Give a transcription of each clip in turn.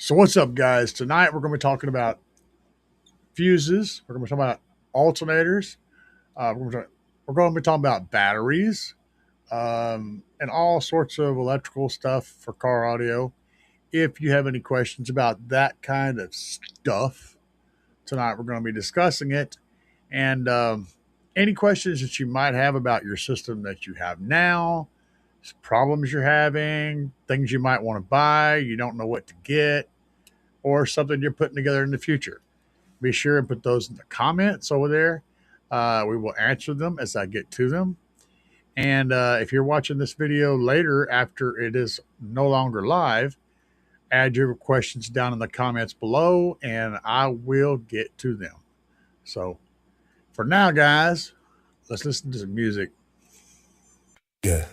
So what's up, guys? Tonight we're going to be talking about fuses. We're going to be talking about alternators. We're going to be talking about batteries and all sorts of electrical stuff for car audio. If you have any questions about that kind of stuff, tonight we're going to be discussing it. And any questions that you might have about your system that you have now, problems you're having, things you might want to buy, you don't know what to get, or something you're putting together in the future. Be sure and put those in the comments over there. We will answer them as I get to them. And if you're watching this video later after it is no longer live, add your questions down in the comments below and I will get to them. So for now, guys, let's listen to some music. Yeah.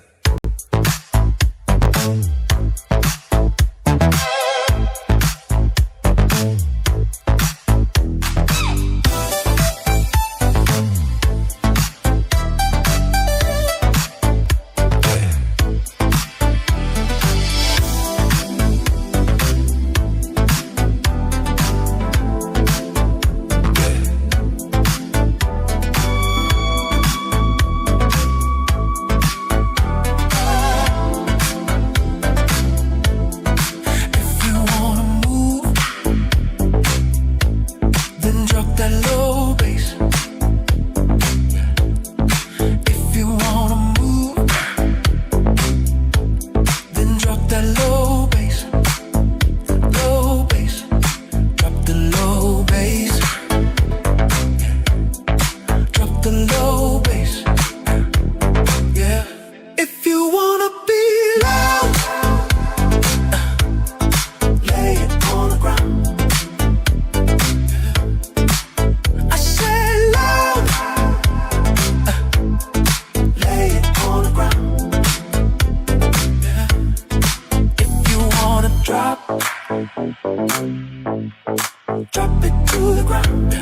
Drop it to the ground.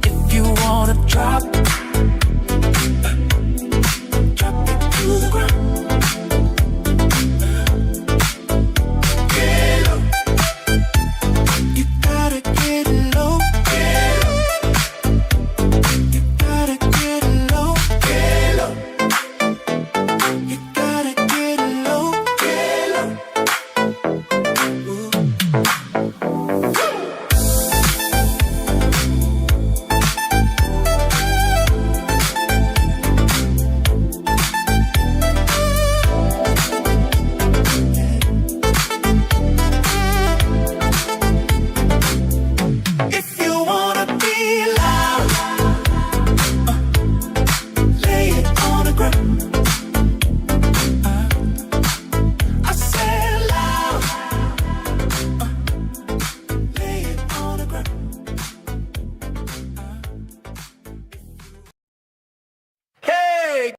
If you wanna drop it to the ground. Get low. You gotta get low. Get low. You gotta get low. Get low. You gotta get low. Get low.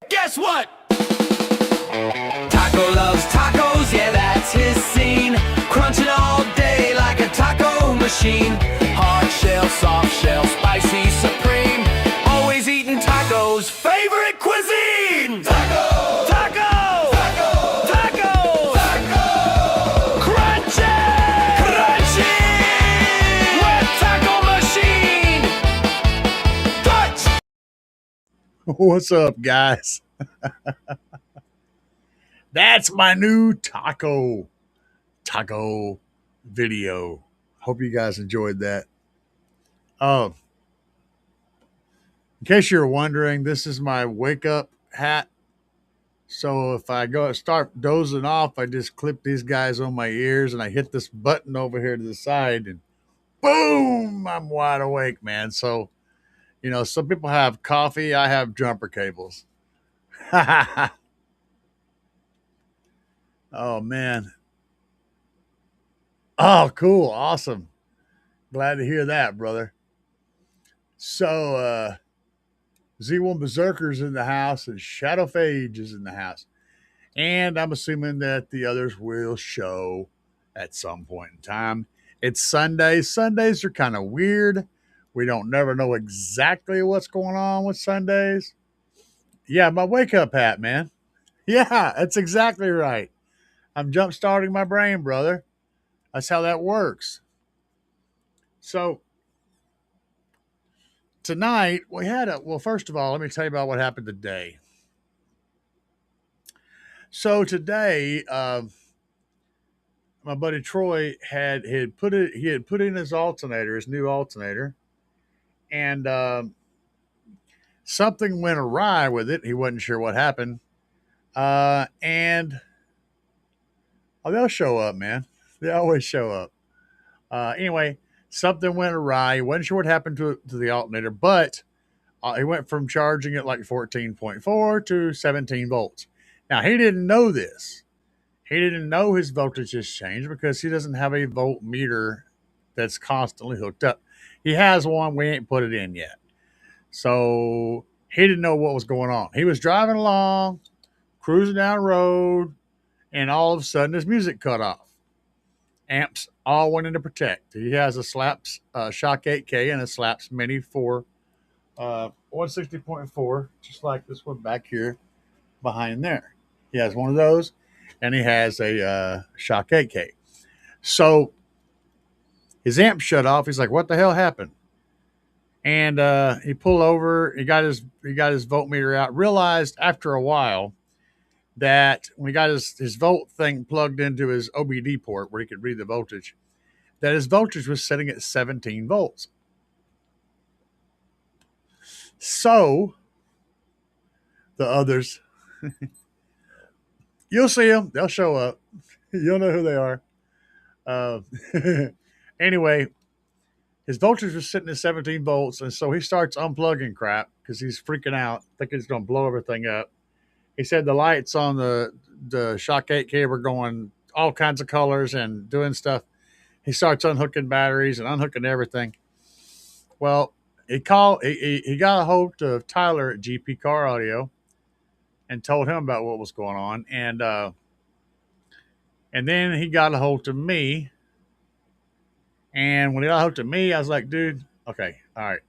Guess what? Taco loves tacos, yeah, that's his scene. Crunching all day like a taco machine. Hard shell, soft shell, spicy, supreme. Always eating tacos, favorite cuisine. Taco! Taco! Taco! Taco! Taco! Crunchy! Crunchy! With taco machine! Touch! What's up, guys? That's my new taco video. Hope you guys enjoyed that. Oh, in case you're wondering, this is my wake up hat. So if I go start dozing off, I just clip these guys on my ears and I hit this button over here to the side and boom, I'm wide awake, man. So, some people have coffee, I have jumper cables. Oh man. Oh, cool. Awesome. Glad to hear that, brother. So, Z1 Berserker's in the house and Shadow Phage is in the house. And I'm assuming that the others will show at some point in time. It's Sunday. Sundays are kind of weird. We don't never know exactly what's going on with Sundays. Yeah, my wake up hat, man. Yeah, that's exactly right. I'm jump starting my brain, brother. That's how that works. So tonight we had a well. First of all, let me tell you about what happened today. So today, my buddy Troy had put in his alternator, his new alternator, and something went awry with it. He wasn't sure what happened, and oh, they'll show up, man. They always show up. Anyway, something went awry. He wasn't sure what happened to the alternator, but he went from charging it like 14.4 to 17 volts. Now, he didn't know this. He didn't know his voltage has changed because he doesn't have a voltmeter that's constantly hooked up. He has one, we ain't put it in yet. So he didn't know what was going on. He was driving along, cruising down the road, and all of a sudden his music cut off. Amps all went into protect. He has a Slaps Shock 8K and a Slaps Mini 4 160.4, just like this one back here behind there. He has one of those, and he has a Shock 8K. So his amp shut off. He's like, "What the hell happened?" And he pulled over. He got his voltmeter out. Realized after a while that when he got his volt thing plugged into his OBD port where he could read the voltage, that his voltage was setting at 17 volts. So the others, you'll see them. They'll show up. You'll know who they are. Uh, anyway, his voltage was sitting at 17 volts, and so he starts unplugging crap because he's freaking out, thinking it's going to blow everything up. He said the lights on the Shock 8K were going all kinds of colors and doing stuff. He starts unhooking batteries and unhooking everything. Well, he got a hold of Tyler at GP Car Audio and told him about what was going on, and then he got a hold of me. And when he got a hold of me, I was like, "Dude, okay, all right.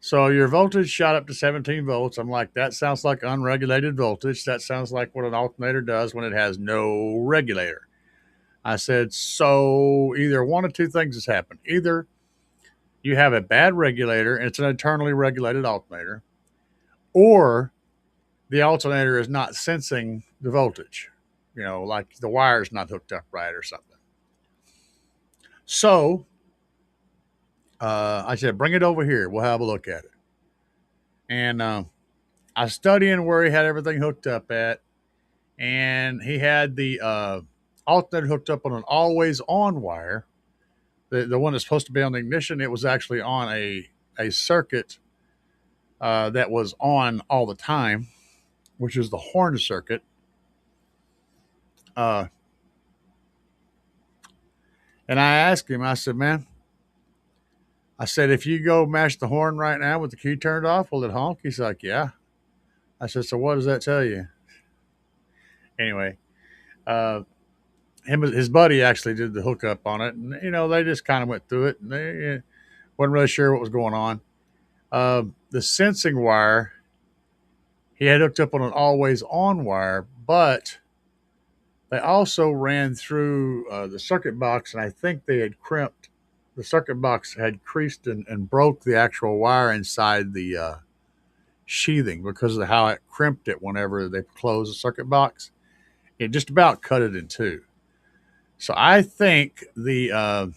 So your voltage shot up to 17 volts." I'm like, "That sounds like unregulated voltage. That sounds like what an alternator does when it has no regulator." I said, "So either one of two things has happened. Either you have a bad regulator and it's an internally regulated alternator, or the alternator is not sensing the voltage. Like the wire's not hooked up right or something." So I said, "Bring it over here. We'll have a look at it." And I studying where he had everything hooked up at, and he had the alternator hooked up on an always on wire. The one that's supposed to be on the ignition, it was actually on a circuit that was on all the time, which is the horn circuit. And I asked him, I said, "Man," I said, "if you go mash the horn right now with the key turned off, will it honk?" He's like, "Yeah." I said, "So what does that tell you?" Anyway, his buddy actually did the hookup on it, and they just kind of went through it, and they wasn't really sure what was going on. The sensing wire, he had hooked up on an always on wire, but they also ran through the circuit box, and I think they had crimped. The circuit box had creased and broke the actual wire inside the sheathing because of how it crimped it whenever they closed the circuit box. It just about cut it in two. So I think the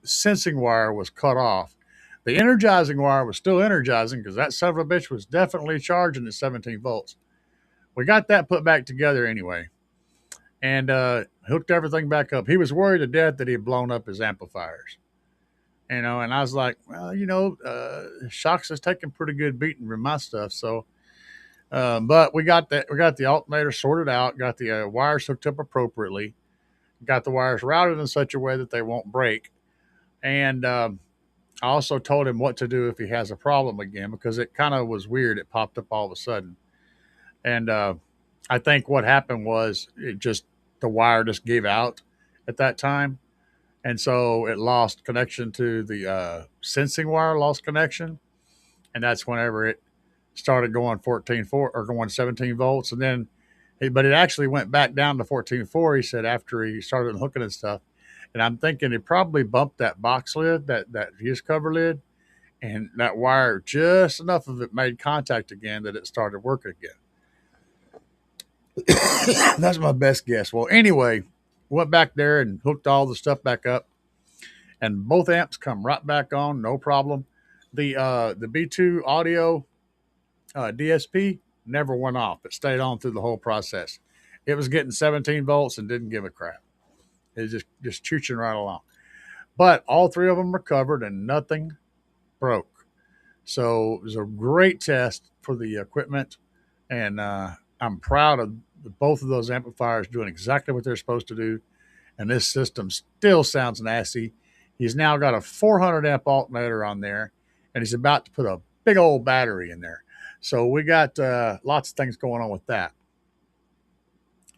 sensing wire was cut off. The energizing wire was still energizing because that son of a bitch was definitely charging at 17 volts. We got that put back together anyway and hooked everything back up. He was worried to death that he had blown up his amplifiers. And I was like, "Well, Shocks is taking pretty good beating from my stuff." So, but we got the alternator sorted out, got the wires hooked up appropriately, got the wires routed in such a way that they won't break. And I also told him what to do if he has a problem again, because it kind of was weird. It popped up all of a sudden. And I think what happened was the wire just gave out at that time. And so it lost connection to the sensing wire, lost connection. And that's whenever it started going 14.4 or going 17 volts. And then But it actually went back down to 14.4. He said after he started hooking and stuff. And I'm thinking he probably bumped that box lid, that fuse cover lid, and that wire, just enough of it made contact again that it started working again. That's my best guess. Well, anyway, went back there and hooked all the stuff back up, and both amps come right back on, no problem. The B2 audio DSP never went off. It stayed on through the whole process. It was getting 17 volts and didn't give a crap. It was just chooching right along. But all three of them recovered and nothing broke. So it was a great test for the equipment, and I'm proud of both of those amplifiers doing exactly what they're supposed to do. And this system still sounds nasty. He's now got a 400 amp alternator on there, and he's about to put a big old battery in there. So we got lots of things going on with that.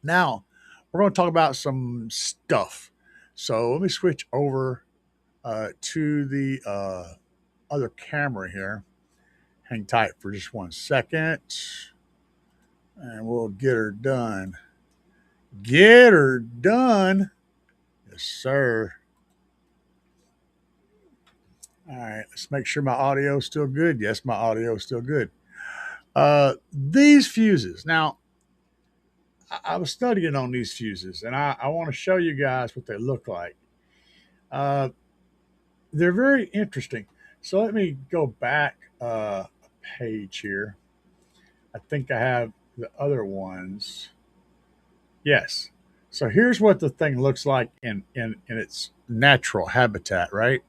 Now, we're going to talk about some stuff. So let me switch over to the other camera here. Hang tight for just 1 second, and we'll get her done. Get her done. Yes, sir. All right, let's make sure my audio is still good. Yes, my audio is still good. These fuses. Now, I was studying on these fuses, and I want to show you guys what they look like. They're very interesting. So let me go back a page here. I think I have the other ones. Yes. So here's what the thing looks like in its natural habitat, right?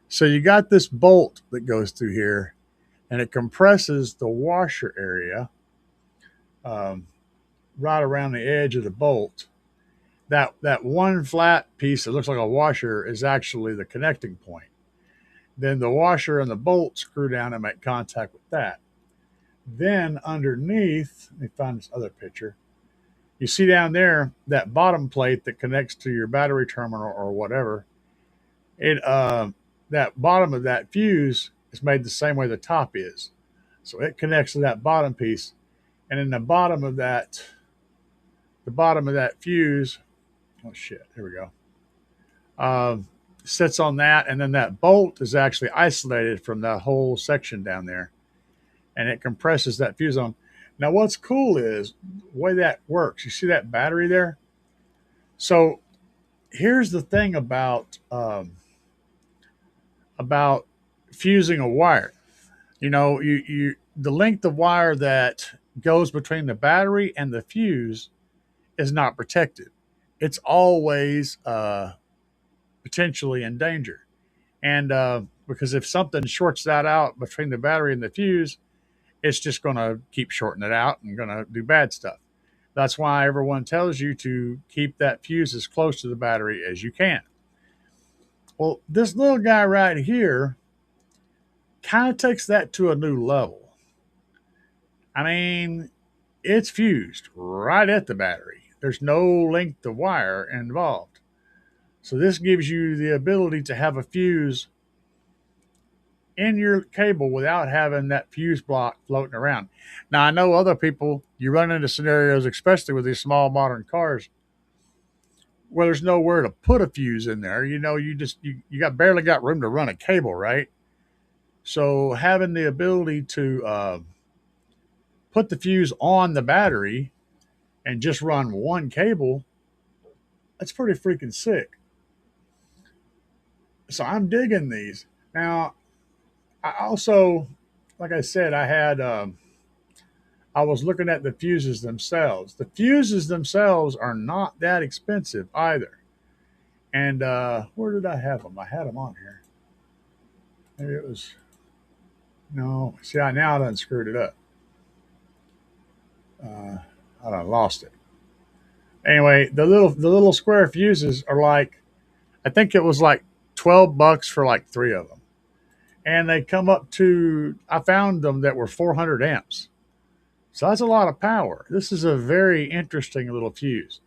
So you got this bolt that goes through here, and it compresses the washer area right around the edge of the bolt. That one flat piece that looks like a washer is actually the connecting point. Then the washer and the bolt screw down and make contact with that. Then underneath, let me find this other picture. You see down there that bottom plate that connects to your battery terminal or whatever. That bottom of that fuse is made the same way the top is. So it connects to that bottom piece, and in the bottom of that fuse, oh shit, here we go. Sits on that, and then that bolt is actually isolated from that whole section down there, and it compresses that fuse on. Now, what's cool is the way that works. You see that battery there? So here's the thing about fusing a wire. You know, you the length of wire that goes between the battery and the fuse is not protected. It's always potentially in danger. And because if something shorts that out between the battery and the fuse, it's just going to keep shorting it out and going to do bad stuff. That's why everyone tells you to keep that fuse as close to the battery as you can. Well, this little guy right here kind of takes that to a new level. I mean, it's fused right at the battery. There's no length of wire involved. So this gives you the ability to have a fuse in your cable without having that fuse block floating around. Now, I know other people, you run into scenarios, especially with these small modern cars, where there's nowhere to put a fuse in there. You know, you barely got room to run a cable, right? So having the ability to put the fuse on the battery and just run one cable, that's pretty freaking sick. So I'm digging these. Now, I also, like I said, I was looking at the fuses themselves. The fuses themselves are not that expensive either. And where did I have them? I had them on here. Maybe it was, no, see, I done screwed it up. I done lost it. Anyway, the little square fuses are like, I think it was like $12 for like 3 of them. And they come up to, I found them that were 400 amps. So that's a lot of power. This is a very interesting little fuse.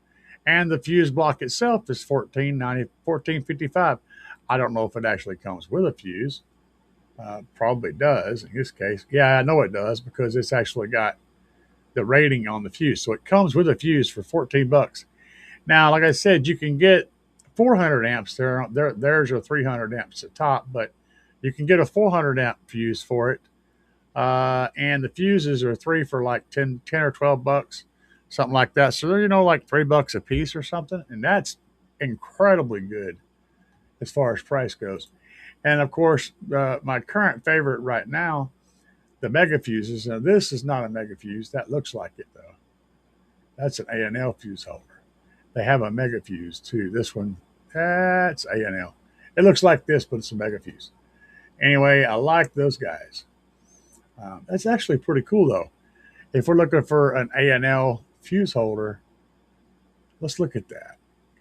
And the fuse block itself is 1455. I don't know if it actually comes with a fuse. Probably does in this case. Yeah, I know it does because it's actually got the rating on the fuse. So it comes with a fuse for 14 bucks. Now, like I said, you can get 400 amps. There's a 300 amps at top, but you can get a 400 amp fuse for it. And the fuses are three for like 10 or 12 bucks, something like that. So they're, like $3 a piece or something. And that's incredibly good as far as price goes. And of course, my current favorite right now, the mega fuses. Now, this is not a mega fuse. That looks like it, though. That's an A&L fuse holder. They have a mega fuse, too. This one, that's A&L. It looks like this, but it's a mega fuse. Anyway, I like those guys. That's actually pretty cool, though. If we're looking for an A&L fuse holder, let's look at that.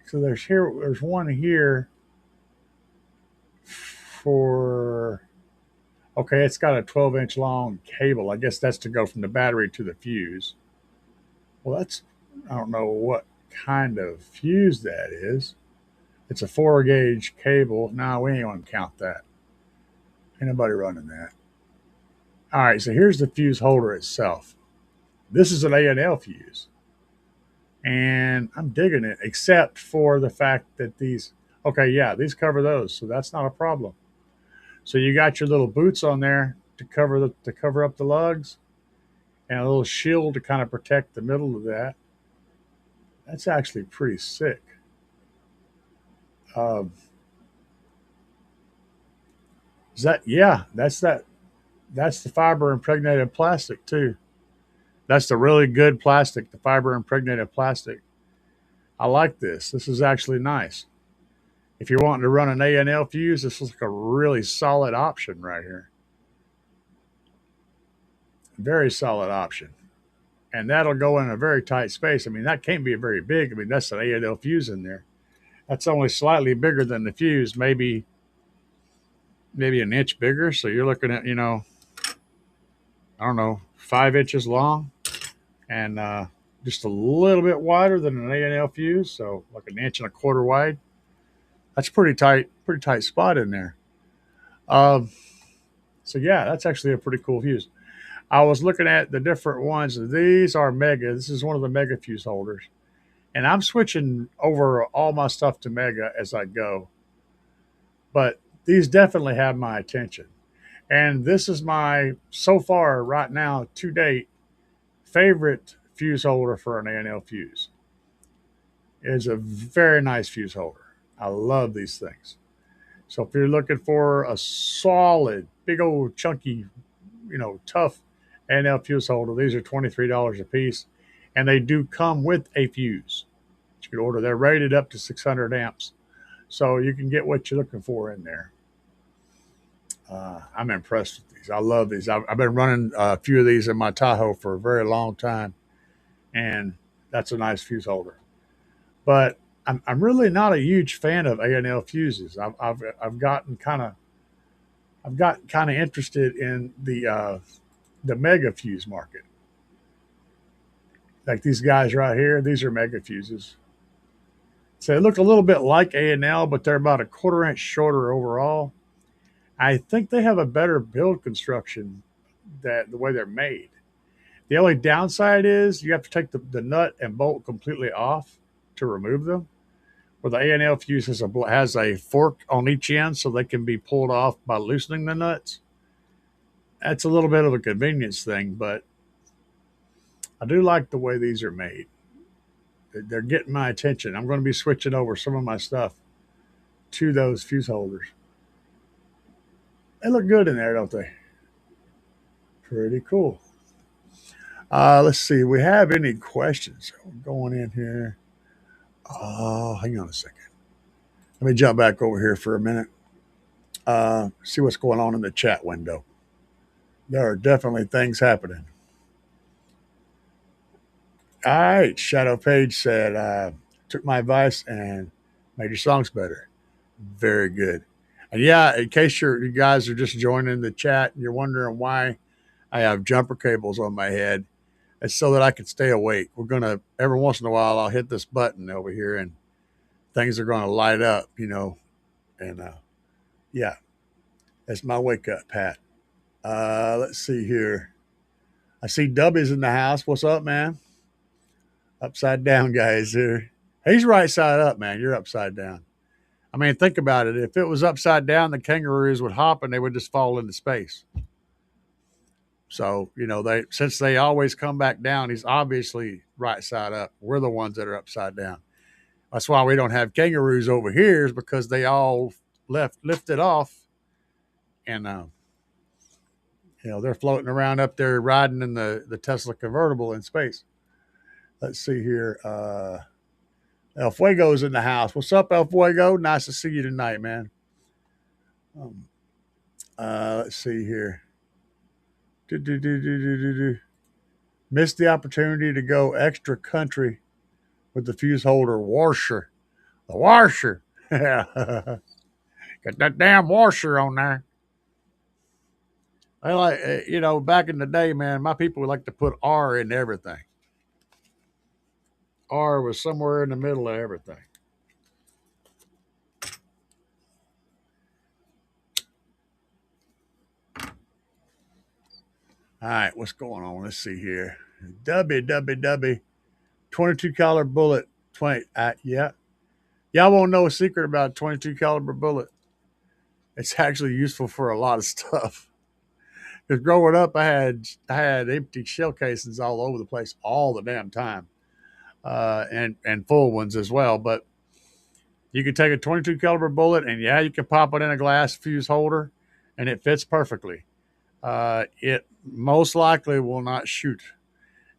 So there's one here for, okay, it's got a 12-inch long cable. I guess that's to go from the battery to the fuse. Well, I don't know what kind of fuse that is. It's a 4-gauge cable. No, we ain't going to count that. Ain't nobody running that. All right, so here's the fuse holder itself. This is an A&L fuse. And I'm digging it, except for the fact that these cover those, so that's not a problem. So you got your little boots on there to cover up the lugs, and a little shield to kind of protect the middle of that. That's actually pretty sick. Um, is that yeah? That's the fiber impregnated plastic too. That's the really good plastic, the fiber impregnated plastic. I like this. This is actually nice. If you're wanting to run an A&L fuse, this is like a really solid option right here. Very solid option. And that'll go in a very tight space. I mean, that can't be very big. I mean, that's an A&L fuse in there. That's only slightly bigger than the fuse, maybe an inch bigger. So you're looking at, I don't know, 5 inches long and just a little bit wider than an A&L fuse. So like an inch and a quarter wide. That's pretty tight spot in there. Um, so yeah, that's actually a pretty cool fuse. I was looking at the different ones. These are mega. This is one of the mega fuse holders. And I'm switching over all my stuff to mega as I go. But these definitely have my attention. And this is my, so far right now, to date, favorite fuse holder for an A&L fuse. It is a very nice fuse holder. I love these things. So if you're looking for a solid, big old chunky, tough A&L fuse holder, these are $23 a piece. And they do come with a fuse. You can order. They're rated up to 600 amps. So you can get what you're looking for in there. I'm impressed with these. I love these. I've been running a few of these in my Tahoe for a very long time. And that's a nice fuse holder. But I'm really not a huge fan of A&L fuses. I've gotten kind of interested in the mega fuse market. Like these guys right here, these are mega fuses. So they look a little bit like A&L, but they're about a quarter inch shorter overall. I think they have a better build construction that the way they're made. The only downside is you have to take the nut and bolt completely off to remove them. Where the A&L fuse has a fork on each end so they can be pulled off by loosening the nuts. That's a little bit of a convenience thing, but I do like the way these are made. They're getting my attention. I'm going to be switching over some of my stuff to those fuse holders. They look good in there, don't they? Pretty cool. Let's see. Do we have any questions? We're going in here. Oh, hang on a second. Let me jump back over here for a minute. See what's going on in the chat window. There are definitely things happening. All right. Shadow Page said, took my advice and made your songs better. Very good. And yeah, in case you guys are just joining the chat and you're wondering why I have jumper cables on my head, it's so that I can stay awake. We're going to, every once in a while, I'll hit this button over here and things are going to light up, and yeah, that's my wake up, Pat. Let's see here. I see Dubby's in the house. What's up, man? Upside down guys here. He's right side up, man. You're upside down. I mean, think about it. If it was upside down, the kangaroos would hop and they would just fall into space. So, since they always come back down, he's obviously right side up. We're the ones that are upside down. That's why we don't have kangaroos over here, is because they all lifted off, and they're floating around up there riding in the Tesla convertible in space. Let's see here. El Fuego's in the house. What's up, El Fuego? Nice to see you tonight, man. Let's see here. Missed the opportunity to go extra country with the fuse holder washer. The washer. Got that damn washer on there. I like, back in the day, man, my people would like to put R in everything. R was somewhere in the middle of everything. All right, what's going on? Let's see here. WWW, 22 caliber bullet. 20. Yeah. Y'all won't know a secret about a 22 caliber bullet. It's actually useful for a lot of stuff. Because growing up, I had empty shell casings all over the place all the damn time, and full ones as well. But you can take a 22 caliber bullet, and you can pop it in a glass fuse holder, and it fits perfectly. It most likely will not shoot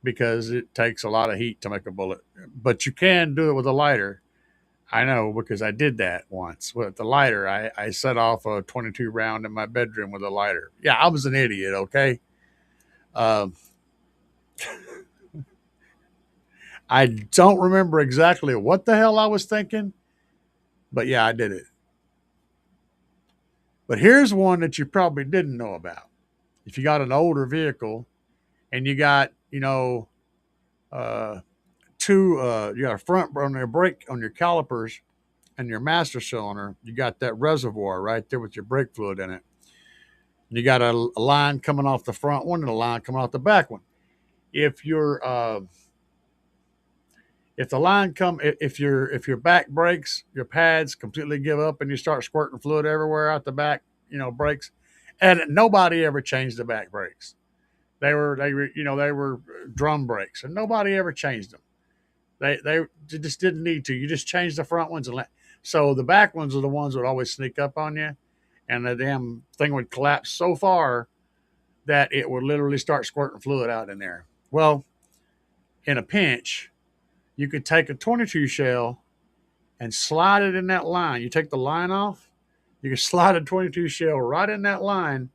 because it takes a lot of heat to make a bullet. But you can do it with a lighter. I know, because I did that once with the lighter. I set off a 22 round in my bedroom with a lighter. Yeah, I was an idiot, okay? I don't remember exactly what the hell I was thinking, but yeah, I did it. But here's one that you probably didn't know about. If you got an older vehicle and you got, you got a front on your brake, on your calipers and your master cylinder, you got that reservoir right there with your brake fluid in it. And you got a line coming off the front one and a line coming off the back one. If your back brakes, your pads completely give up and you start squirting fluid everywhere out the back, brakes, and nobody ever changed the back brakes. They were drum brakes, and nobody ever changed them. They just didn't need to. You just change the front ones, so the back ones are the ones that would always sneak up on you, and the damn thing would collapse so far that it would literally start squirting fluid out in there. Well, in a pinch, you could take a 22 shell and slide it in that line. You take the line off, you can slide a 22 shell right in that line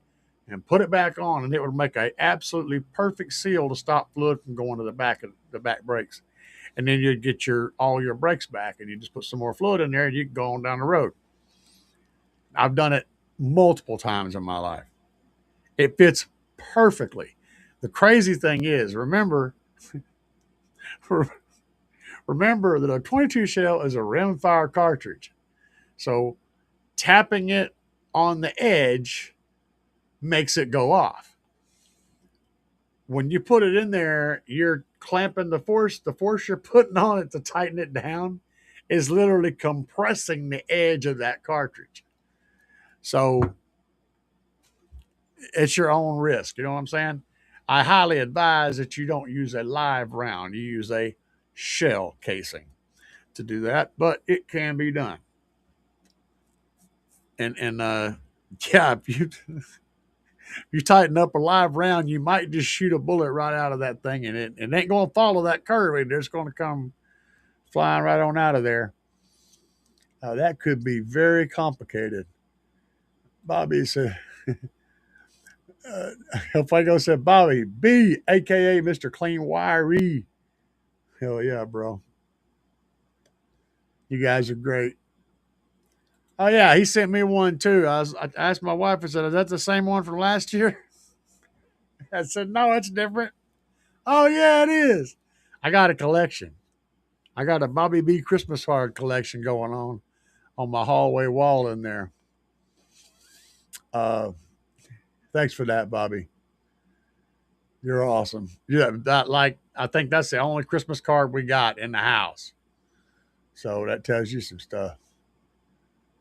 and put it back on, and it would make an absolutely perfect seal to stop fluid from going to the back brakes. And then you'd get all your brakes back, and you just put some more fluid in there, and you can go on down the road. I've done it multiple times in my life. It fits perfectly. The crazy thing is, remember that a 22 shell is a rimfire cartridge. So tapping it on the edge makes it go off. When you put it in there, you're clamping the force you're putting on it to tighten it down is literally compressing the edge of that cartridge. So it's your own risk. You know what I'm saying? I highly advise that you don't use a live round. You use a shell casing to do that, but it can be done. And yeah, if you tighten up a live round, you might just shoot a bullet right out of that thing, and it ain't going to follow that curve. It's just going to come flying right on out of there. That could be very complicated. Bobby said, Fuego said, Bobby B, aka Mr. Clean Wiry. Hell yeah, bro. You guys are great. Oh yeah, he sent me one too. I asked my wife, I said, is that the same one from last year? I said, no, it's different. Oh yeah, it is. I got a collection. I got a Bobby B Christmas card collection going on my hallway wall in there. Thanks for that, Bobby. You're awesome. Yeah, that like I think that's the only Christmas card we got in the house. So that tells you some stuff.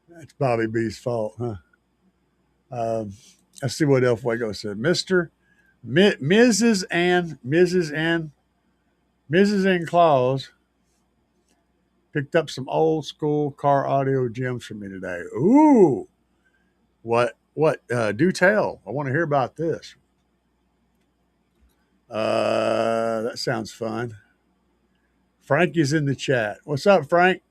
That's Bobby B's fault, huh? Um, let's see what El Fuego said. Mrs. and Claus picked up some old school car audio gems for me today. Ooh, what? Do tell. I want to hear about this. That sounds fun. Frank is in the chat. What's up, Frank?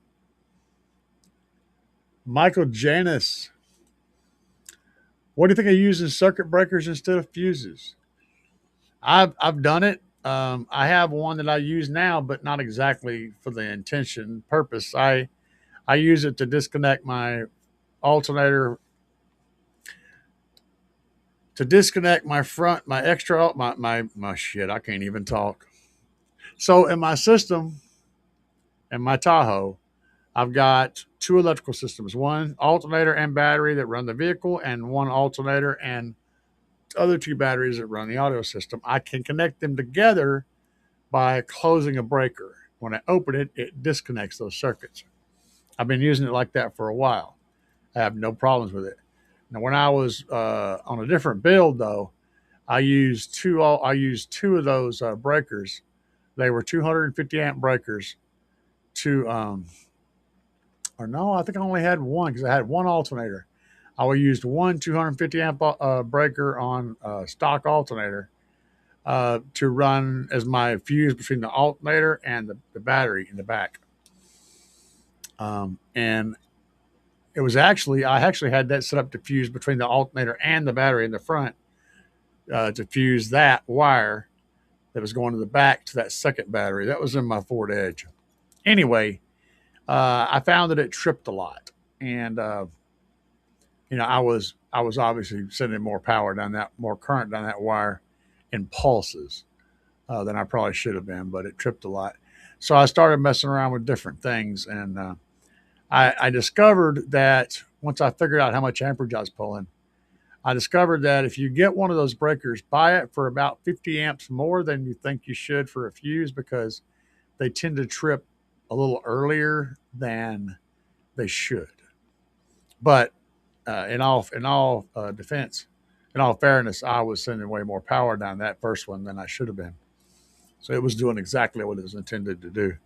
Michael Janis. What do you think of using circuit breakers instead of fuses? I've done it. I have one that I use now, but not exactly for the intention purpose. I use it to disconnect my alternator, to disconnect my front, my extra, my shit. I can't even talk. So in my system, in my Tahoe, I've got two electrical systems: one alternator and battery that run the vehicle, and one alternator and other two batteries that run the audio system. I can connect them together by closing a breaker. When I open it, it disconnects those circuits. I've been using it like that for a while. I have no problems with it. Now, when I was on a different build, though, I used two of those breakers. They were 250 amp breakers. To or no, I think I only had one because I had one alternator. I used one 250 amp breaker on stock alternator to run as my fuse between the alternator and the battery in the back. And it was I actually had that set up to fuse between the alternator and the battery in the front to fuse that wire that was going to the back to that second battery. That was in my Ford Edge. Anyway, I found that it tripped a lot. And, I was obviously sending more current down that wire in pulses than I probably should have been, but it tripped a lot. So I started messing around with different things, and I discovered that once I figured out how much amperage I was pulling, I discovered that if you get one of those breakers, buy it for about 50 amps more than you think you should for a fuse, because they tend to trip a little earlier than they should. But in all defense, in all fairness, I was sending way more power down that first one than I should have been. So it was doing exactly what it was intended to do.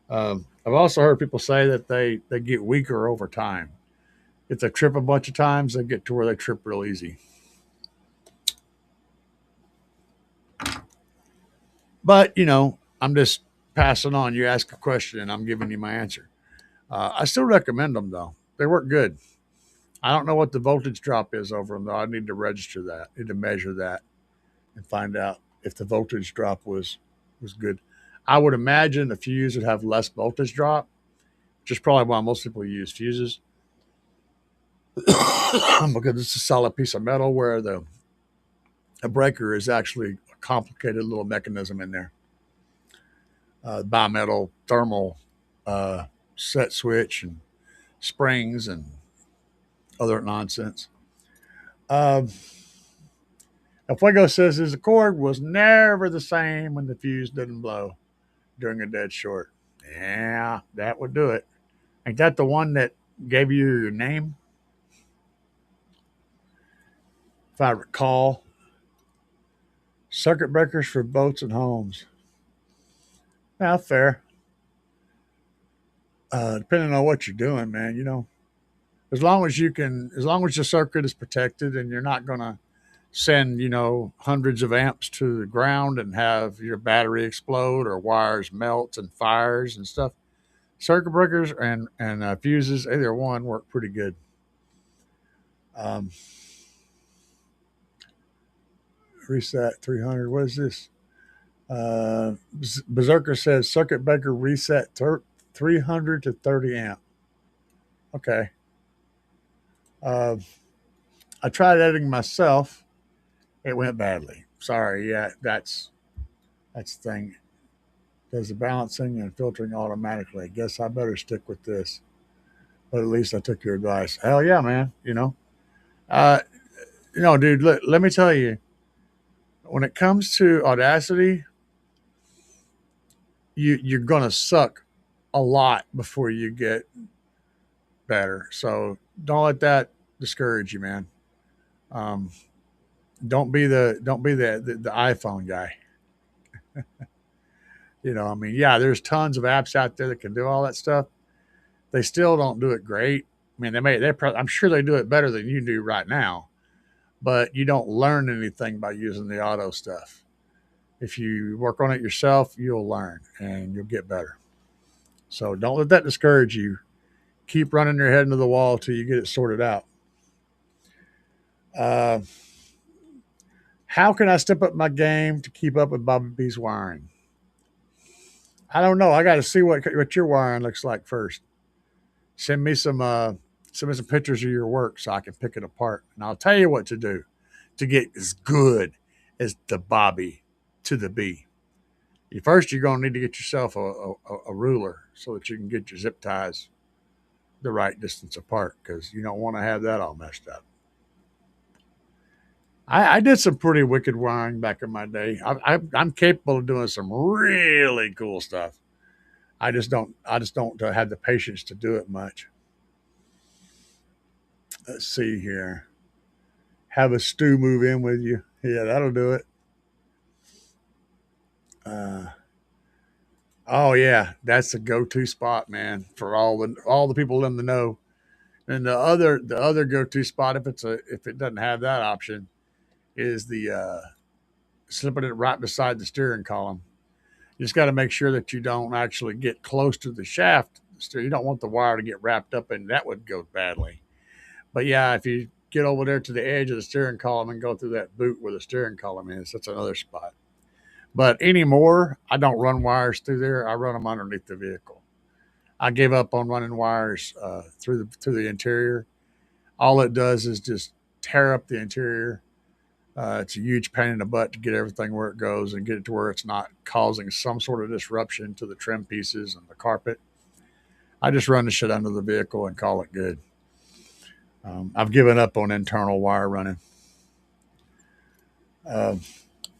I've also heard people say that they get weaker over time. If they trip a bunch of times, they get to where they trip real easy. But, I'm just passing on. You ask a question and I'm giving you my answer. I still recommend them, though. They work good. I don't know what the voltage drop is over them, though. I need to register that. I need to measure that and find out if the voltage drop was good. I would imagine a fuse would have less voltage drop, which is probably why most people use fuses. Because it's a solid piece of metal, where a breaker is actually a complicated little mechanism in there. Bimetal thermal set switch and springs and other nonsense. El Fuego says his cord was never the same when the fuse didn't blow during a dead short. Yeah, that would do it. Ain't that the one that gave you your name? If I recall. Circuit breakers for boats and homes. Yeah, fair. Depending on what you're doing, man, as long as the circuit is protected and you're not going to send, hundreds of amps to the ground and have your battery explode or wires melt and fires and stuff. Circuit breakers and fuses, either one, work pretty good. Reset 300. What is this? Berserker says circuit breaker reset 300 to 30 amp. Okay. I tried editing myself. It went badly. Sorry. Yeah, that's the thing. Does the balancing and filtering automatically. I guess I better stick with this. But at least I took your advice. Hell yeah, man. Dude, let me tell you, When it comes to Audacity, you're gonna suck a lot before you get better. So don't let that discourage you, man. Um, don't be the iPhone guy. I mean, yeah, there's tons of apps out there that can do all that stuff. They still don't do it great. I mean, I'm sure they do it better than you do right now, but you don't learn anything by using the auto stuff. If you work on it yourself, you'll learn and you'll get better. So don't let that discourage you. Keep running your head into the wall till you get it sorted out. Uh, how can I step up my game to keep up with Bobby B's wiring? I don't know. I got to see what your wiring looks like first. Send me some pictures of your work so I can pick it apart, and I'll tell you what to do to get as good as the Bobby to the B. First, you're going to need to get yourself a ruler so that you can get your zip ties the right distance apart because you don't want to have that all messed up. I did some pretty wicked wiring back in my day. I'm capable of doing some really cool stuff. I just don't have the patience to do it much. Let's see here. Have a stew move in with you. Yeah, that'll do it. Uh, oh yeah, that's the go-to spot, man, for all the people in the know. And the other go-to spot, if it doesn't have that option, is the slipping it right beside the steering column. You just got to make sure that you don't actually get close to the shaft. You don't want the wire to get wrapped up, and that would go badly. But yeah, if you get over there to the edge of the steering column and go through that boot where the steering column is, that's another spot. But anymore, I don't run wires through there. I run them underneath the vehicle. I gave up on running wires through the interior. All it does is just tear up the interior. It's a huge pain in the butt to get everything where it goes and get it to where it's not causing some sort of disruption to the trim pieces and the carpet. I just run the shit under the vehicle and call it good. I've given up on internal wire running. Uh,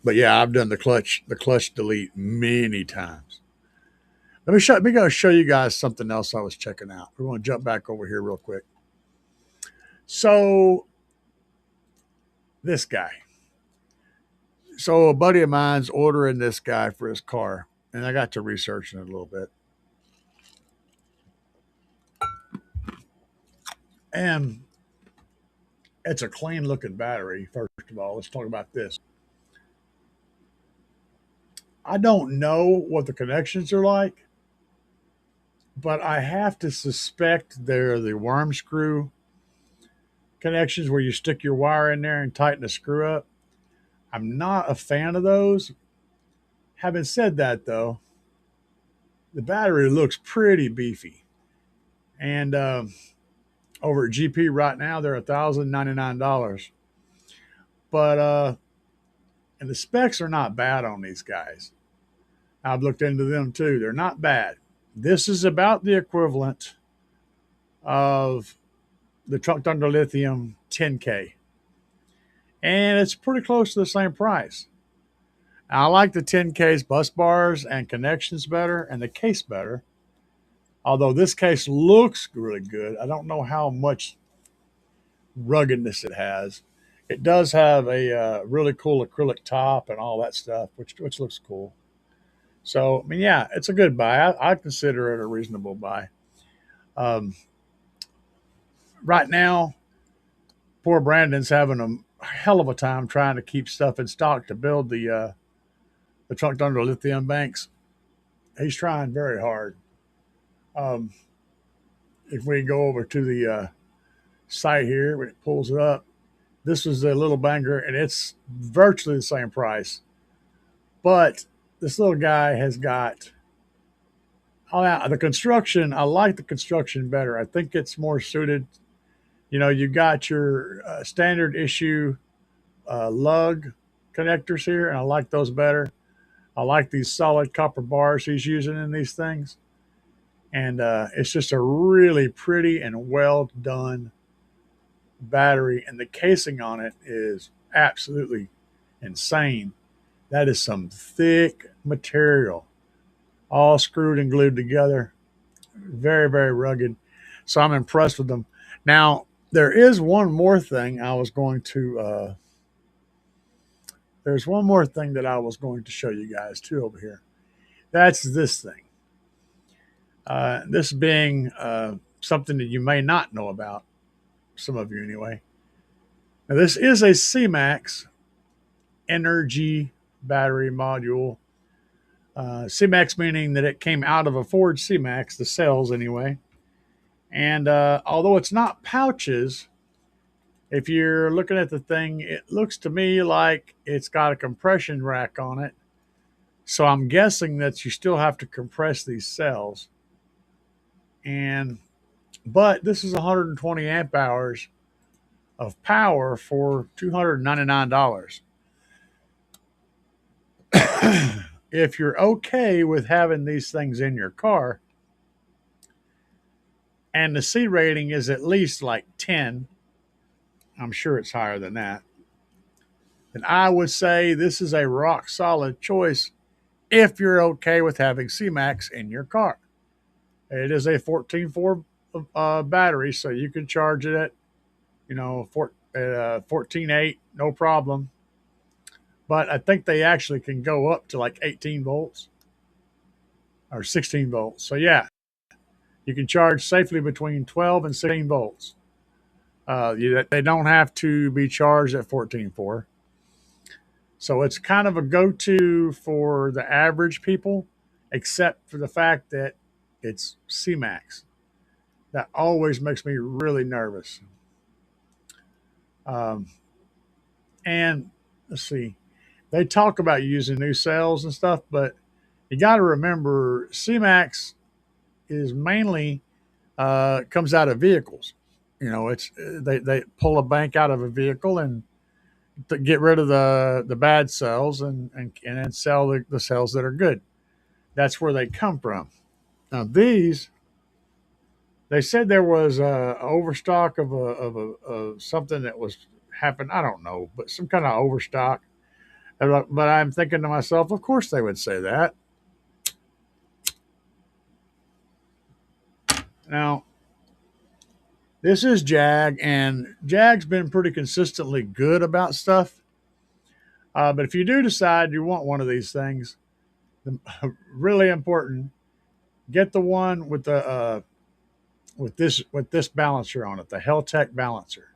but yeah, I've done the clutch delete many times. Let me go show you guys something else I was checking out. We're going to jump back over here real quick. So this guy. So a buddy of mine's ordering this guy for his car, and I got to researching it a little bit. And it's a clean looking battery, first of all. Let's talk about this. I don't know what the connections are like, but I have to suspect they're the worm screw connections where you stick your wire in there and tighten the screw up. I'm not a fan of those. Having said that, though, the battery looks pretty beefy. And over at GP right now, they're $1,099. But and the specs are not bad on these guys. I've looked into them too. They're not bad. This is about the equivalent of the Truck Thunder Lithium 10K. And it's pretty close to the same price. I like the 10K's bus bars and connections better and the case better. Although this case looks really good. I don't know how much ruggedness it has. It does have a really cool acrylic top and all that stuff, which looks cool. So, I mean, yeah, it's a good buy. I consider it a reasonable buy. Um, right now, poor Brandon's having a hell of a time trying to keep stuff in stock to build the Truck Thunder lithium banks. He's trying very hard. Um, if we go over to the site here, when it pulls it up, this was a little banger, and it's virtually the same price. But this little guy has got the construction. I like the construction better. I think it's more suited. You got your standard issue lug connectors here, and I like those better. I like these solid copper bars he's using in these things. And it's just a really pretty and well done battery. And the casing on it is absolutely insane. That is some thick material, all screwed and glued together. Very, very rugged. So I'm impressed with them. Now, there is one more thing I was going to, there's one more thing that I was going to show you guys too over here. That's this thing. This being something that you may not know about, some of you anyway. Now, this is a CMAX energy battery module. CMAX meaning that it came out of a Ford CMAX, the cells anyway. And although it's not pouches, if you're looking at the thing, it looks to me like it's got a compression rack on it. So I'm guessing that you still have to compress these cells. But this is 120 amp hours of power for $299. If you're okay with having these things in your car, and the C rating is at least like 10, I'm sure it's higher than that, then I would say this is a rock solid choice if you're okay with having CMAX in your car. It is a 14.4 battery, so you can charge it at, 14.8, no problem. But I think they actually can go up to like 18 volts or 16 volts. So yeah, you can charge safely between 12 and 16 volts. They don't have to be charged at 14.4. So it's kind of a go-to for the average people, except for the fact that it's CMAX. That always makes me really nervous. And let's see, they talk about using new cells and stuff, but you got to remember CMAX is mainly comes out of vehicles. It's they pull a bank out of a vehicle and to get rid of the bad cells and then sell the cells that are good. That's where they come from. Now these, they said there was a overstock of something that was happened. I don't know, but some kind of overstock. But I'm thinking to myself, of course they would say that. Now, this is Jag, and Jag's been pretty consistently good about stuff. But if you do decide you want one of these things, really important, get the one with the with this balancer on it, the Heltec balancer.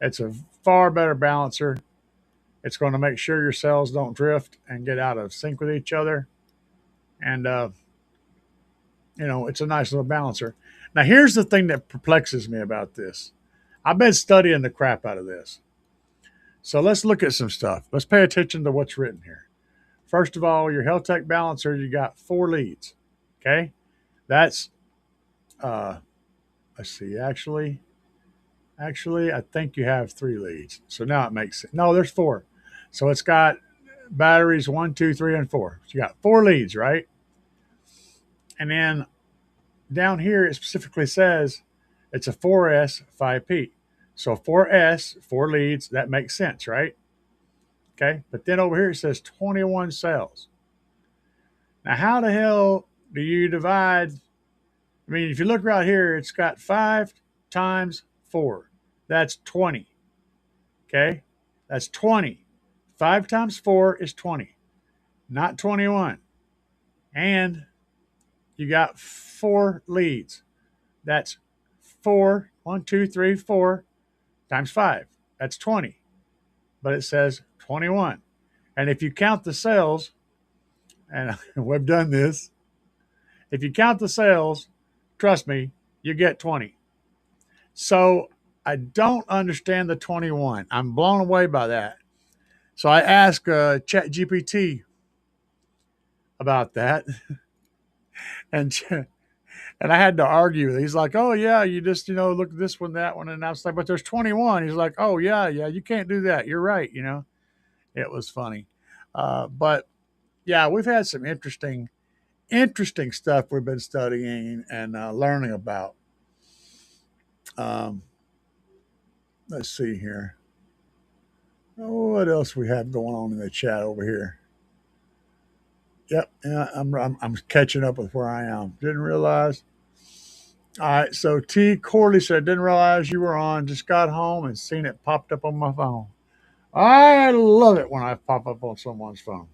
It's a far better balancer. It's going to make sure your cells don't drift and get out of sync with each other. And it's a nice little balancer. Now, here's the thing that perplexes me about this. I've been studying the crap out of this. So let's look at some stuff. Let's pay attention to what's written here. First of all, your Heltec balancer, you got 4 leads. Okay? That's, let's see, actually, I think you have 3 leads. So now it makes sense. No, there's 4. So it's got batteries 1, 2, 3, and 4. So you got 4 leads, right? And then down here, it specifically says it's a 4S 5P. So 4S, 4 leads, that makes sense, right? Okay. But then over here, it says 21 cells. Now, how the hell do you divide? I mean, if you look right here, it's got 5 times 4. That's 20. Okay. That's 20. 5 times 4 is 20, not 21. And you got 4 leads. That's 4, 1, 2, 3, 4 times 5. That's 20. But it says 21. And if you count the cells, and we've done this, if you count the cells, trust me, you get 20. So I don't understand the 21. I'm blown away by that. So I asked ChatGPT about that. And I had to argue. He's like, "Oh yeah, you just look at this one, that one," and I was like, "But there's 21." He's like, "Oh yeah, you can't do that. You're right." It was funny, but yeah, we've had some interesting stuff we've been studying and learning about. Let's see here. What else we have going on in the chat over here? Yep, yeah, I'm catching up with where I am. Didn't realize. All right, so T. Corley said, didn't realize you were on. Just got home and seen it popped up on my phone. I love it when I pop up on someone's phone.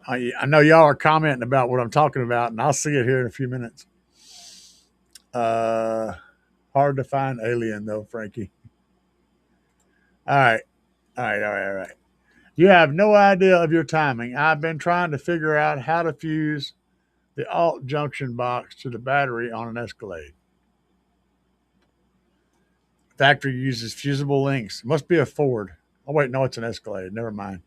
I know y'all are commenting about what I'm talking about, and I'll see it here in a few minutes. Hard to find alien though, Frankie. All right, all right. You have no idea of your timing. I've been trying to figure out how to fuse the alt junction box to the battery on an Escalade. Factory uses fusible links. It must be a Ford. Oh wait, no, it's an Escalade. Never mind.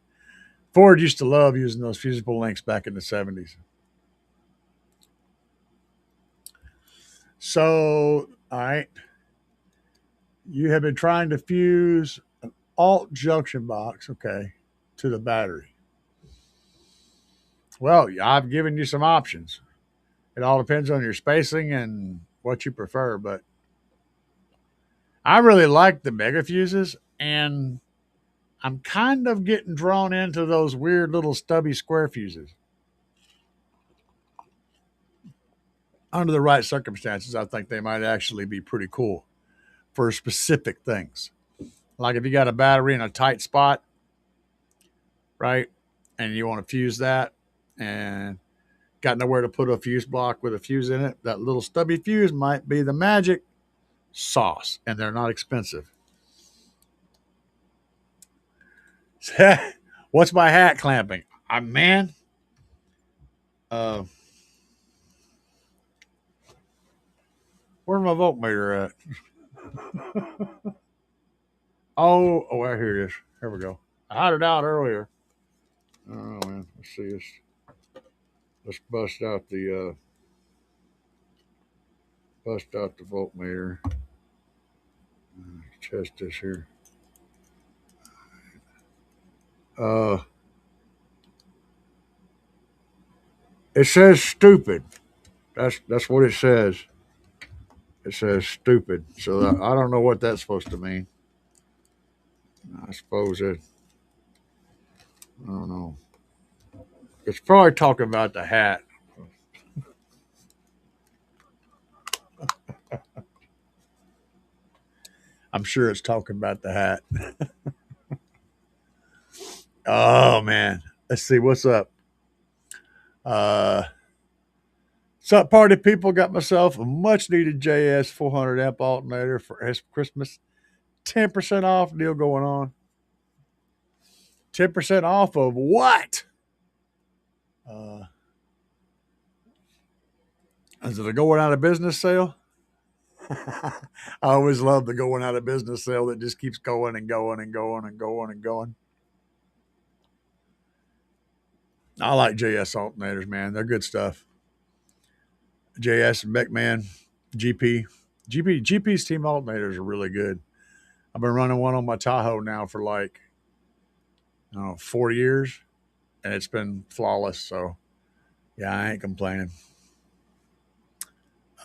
Ford used to love using those fusible links back in the 70s. So, all right. You have been trying to fuse an alt junction box, okay, to the battery. Well, I've given you some options. It all depends on your spacing and what you prefer, but I really like the mega fuses, and I'm kind of getting drawn into those weird little stubby square fuses. Under the right circumstances, I think they might actually be pretty cool for specific things. Like if you got a battery in a tight spot, right, and you want to fuse that and got nowhere to put a fuse block with a fuse in it, that little stubby fuse might be the magic sauce, and they're not expensive. What's my hat clamping? Man, uh, where's my voltmeter at? Oh, here it is. Here we go. I had it out earlier. Oh man, let's see this. Let's bust out the voltmeter. Test this here. It says stupid. That's what it says. It says stupid. So I don't know what that's supposed to mean. I suppose I don't know. It's probably talking about the hat. I'm sure it's talking about the hat. Oh man. Let's see what's up. What's up, party people? Got myself a much needed JS 400 amp alternator for Christmas. 10% off deal going on. 10% off of what? Is it a going out of business sale? I always love the going out of business sale that just keeps going and going and going and going and going. I like JS alternators, man. They're good stuff. JS and Beckman, GP's team alternators are really good. I've been running one on my Tahoe now for like, 4 years, and it's been flawless. So, yeah, I ain't complaining.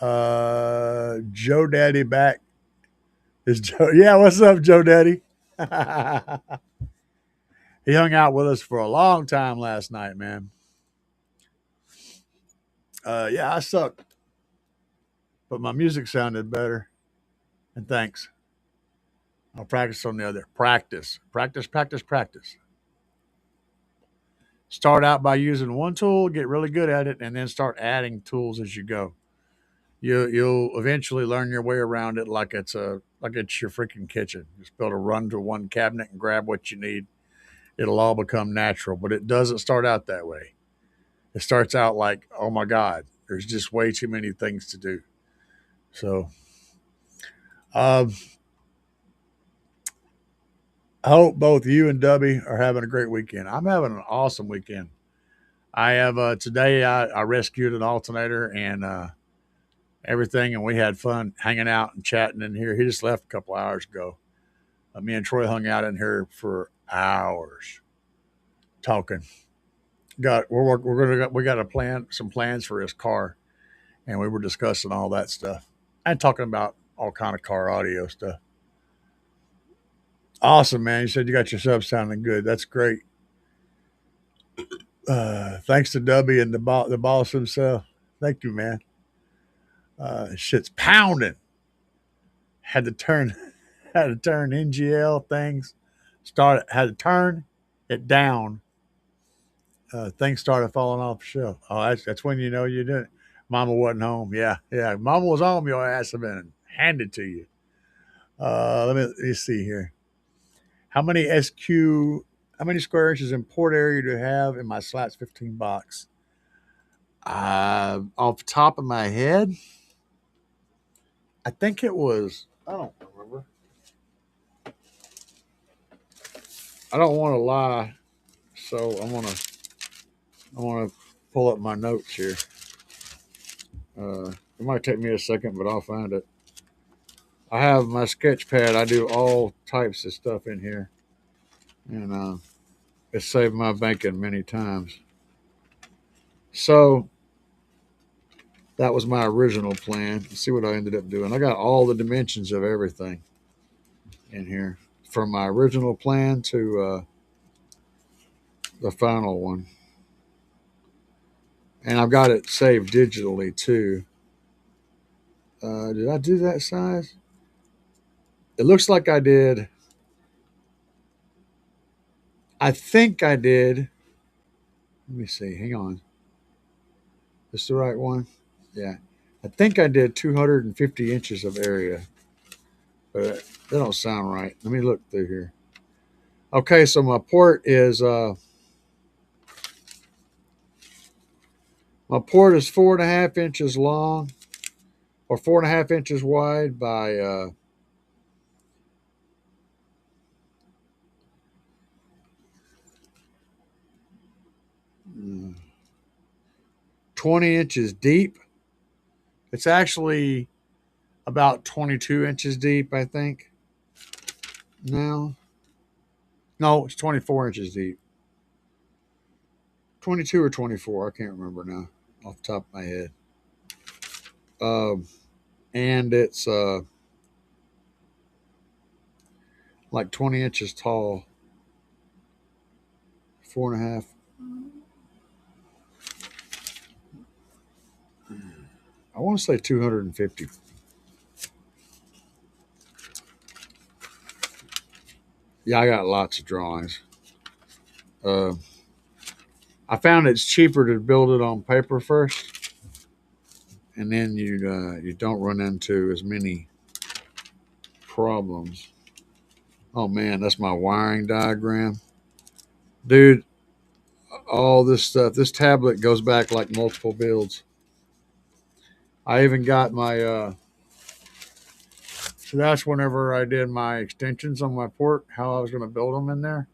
Joe Daddy back. Is Joe? Yeah, what's up, Joe Daddy? He hung out with us for a long time last night, man. Yeah, I sucked, but my music sounded better. And thanks. I'll practice on the other. Practice. Start out by using one tool, get really good at it, and then start adding tools as you go. You'll eventually learn your way around it like it's your freaking kitchen. Just be able to run to one cabinet and grab what you need. It'll all become natural, but it doesn't start out that way. It starts out like, oh my God, there's just way too many things to do. So, I hope both you and Dubby are having a great weekend. I'm having an awesome weekend. I have today. I rescued an alternator and everything, and we had fun hanging out and chatting in here. He just left a couple hours ago. Me and Troy hung out in here for hours talking. We got some plans for his car, and we were discussing all that stuff and talking about all kind of car audio stuff. Awesome, man. You said you got your sub sounding good. That's great. Thanks to Dubby and the boss himself. Thank you, man. Shit's pounding. Had to turn NGL things. Had to turn it down. Things started falling off the shelf. Oh, that's when you know you're doing it. Mama wasn't home. Yeah. Mama was home. Your ass have been handed to you. Let me see here. How many square inches in port area do I have in my slats 15 box? Off the top of my head, I think it was, I don't remember. I don't want to lie, so I'm gonna pull up my notes here. It might take me a second, but I'll find it. I have my sketch pad. I do all types of stuff in here, and it's saved my bacon many times. So that was my original plan. Let's see what I ended up doing. I got all the dimensions of everything in here from my original plan to the final one. And I've got it saved digitally too. Did I do that size? It looks like I did. I think I did. Let me see. Hang on. This the right one? Yeah. I think I did 250 inches of area. But that don't sound right. Let me look through here. Okay, so my port is 4.5 inches long, or 4.5 inches wide by 20 inches deep. It's actually about 22 inches deep, I think. No, it's 24 inches deep. 22 or 24, I can't remember now off the top of my head. And it's like 20 inches tall. 4.5. I want to say 250. Yeah, I got lots of drawings. I found it's cheaper to build it on paper first, and then you don't run into as many problems. Oh man, that's my wiring diagram, dude. All this stuff. This tablet goes back like multiple builds. I even got my. So that's whenever I did my extensions on my port, how I was going to build them in there.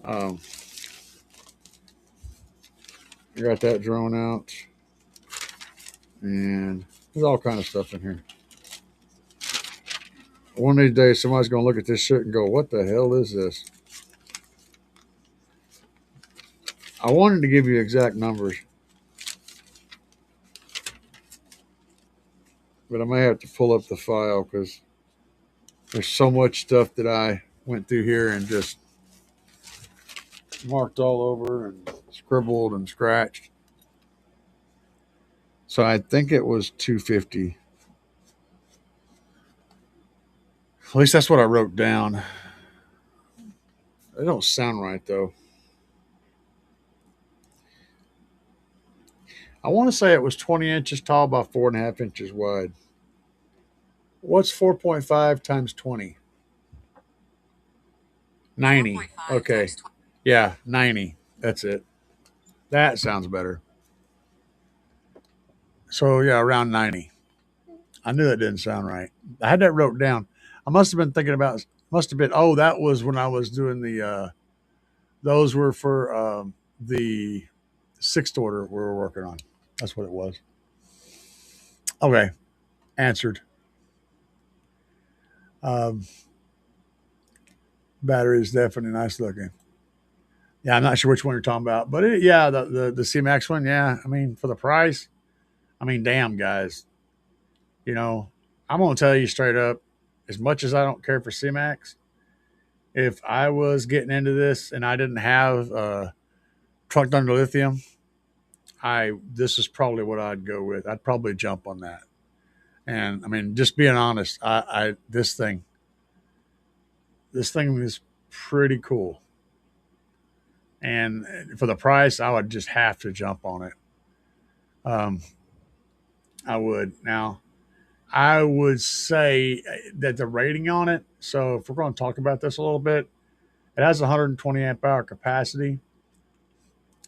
I got that drawn out, and there's all kind of stuff in here. One of these days, somebody's going to look at this shit and go, "What the hell is this?" I wanted to give you exact numbers, but I may have to pull up the file because there's so much stuff that I went through here and just marked all over and scribbled and scratched. So I think it was 250. At least that's what I wrote down. It don't sound right though. I want to say it was 20 inches tall by 4.5 inches wide. What's 4.5 times 20? 90. Okay. Yeah, 90. That's it. That sounds better. So yeah, around 90. I knew that didn't sound right. I had that wrote down. I must have been thinking about, that was when I was doing those were for the sixth order we were working on. That's what it was. Okay. Answered. Battery is definitely nice looking. Yeah, I'm not sure which one you're talking about, but the C-Max one. Yeah, I mean, for the price, I mean, damn, guys, you know, I'm going to tell you straight up, as much as I don't care for C-Max, if I was getting into this and I didn't have trunked under lithium, this is probably what I'd go with. I'd probably jump on that. And I mean, just being honest, this thing is pretty cool. And for the price, I would just have to jump on it. Um, I would. Now, I would say that the rating on it. So if we're going to talk about this a little bit, it has 120 amp hour capacity.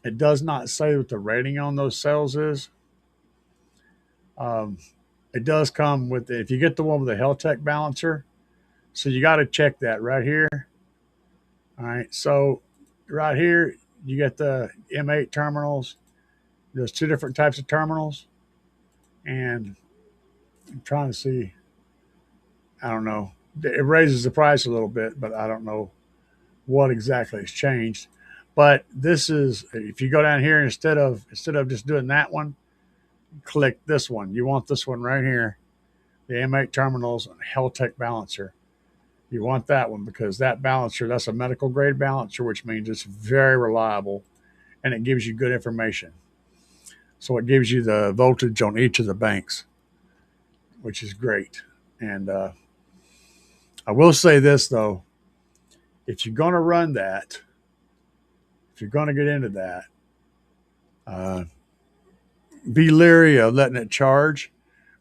It does not say what the rating on those cells is. Um, it does come with, if you get the one with the Heltec balancer, so you got to check that right here. All right. So right here, you get the M8 terminals. There's two different types of terminals. And I'm trying to see, I don't know. It raises the price a little bit, but I don't know what exactly has changed. But this is, if you go down here, instead of just doing that one, click this one. You want this one right here, the M8 terminals and Heltec balancer. You want that one because that balancer, that's a medical grade balancer, which means it's very reliable and it gives you good information. So it gives you the voltage on each of the banks, which is great. And I will say this though, if you're going to run that, if you're going to get into that, uh, be leery of letting it charge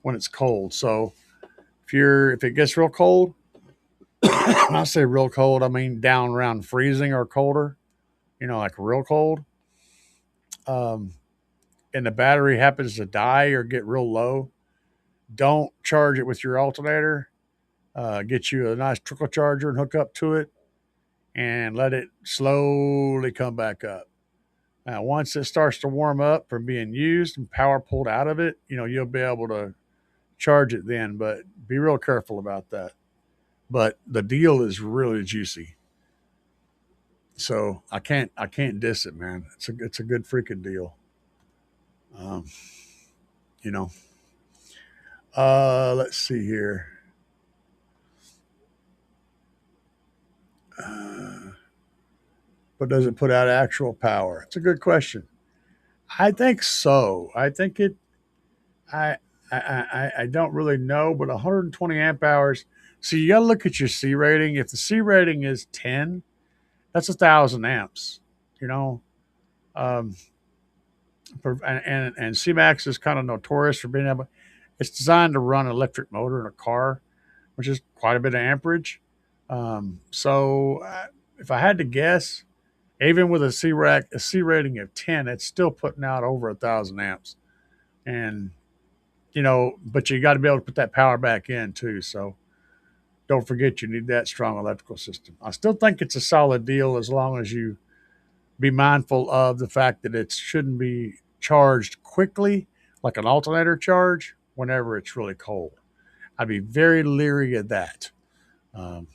when it's cold. So if it gets real cold, when I say real cold, I mean down around freezing or colder, like real cold. Um, and the battery happens to die or get real low, don't charge it with your alternator. Get you a nice trickle charger and hook up to it and let it slowly come back up. Now, once it starts to warm up from being used and power pulled out of it, you'll be able to charge it then, but be real careful about that. But the deal is really juicy. So I can't diss it, man. It's a good freaking deal. Um, you know. Let's see here. But does it put out actual power? It's a good question. I think so. I think it. I I don't really know, but 120 amp hours. So you got to look at your C rating. If the C rating is 10, that's 1,000 amps. You know, um, and CMAX is kind of notorious for being able. It's designed to run an electric motor in a car, which is quite a bit of amperage. If I had to guess, even with a C rating of 10, it's still putting out over 1,000 amps. And but you got to be able to put that power back in too. So don't forget you need that strong electrical system. I still think it's a solid deal as long as you be mindful of the fact that it shouldn't be charged quickly like an alternator charge whenever it's really cold. I'd be very leery of that. Um,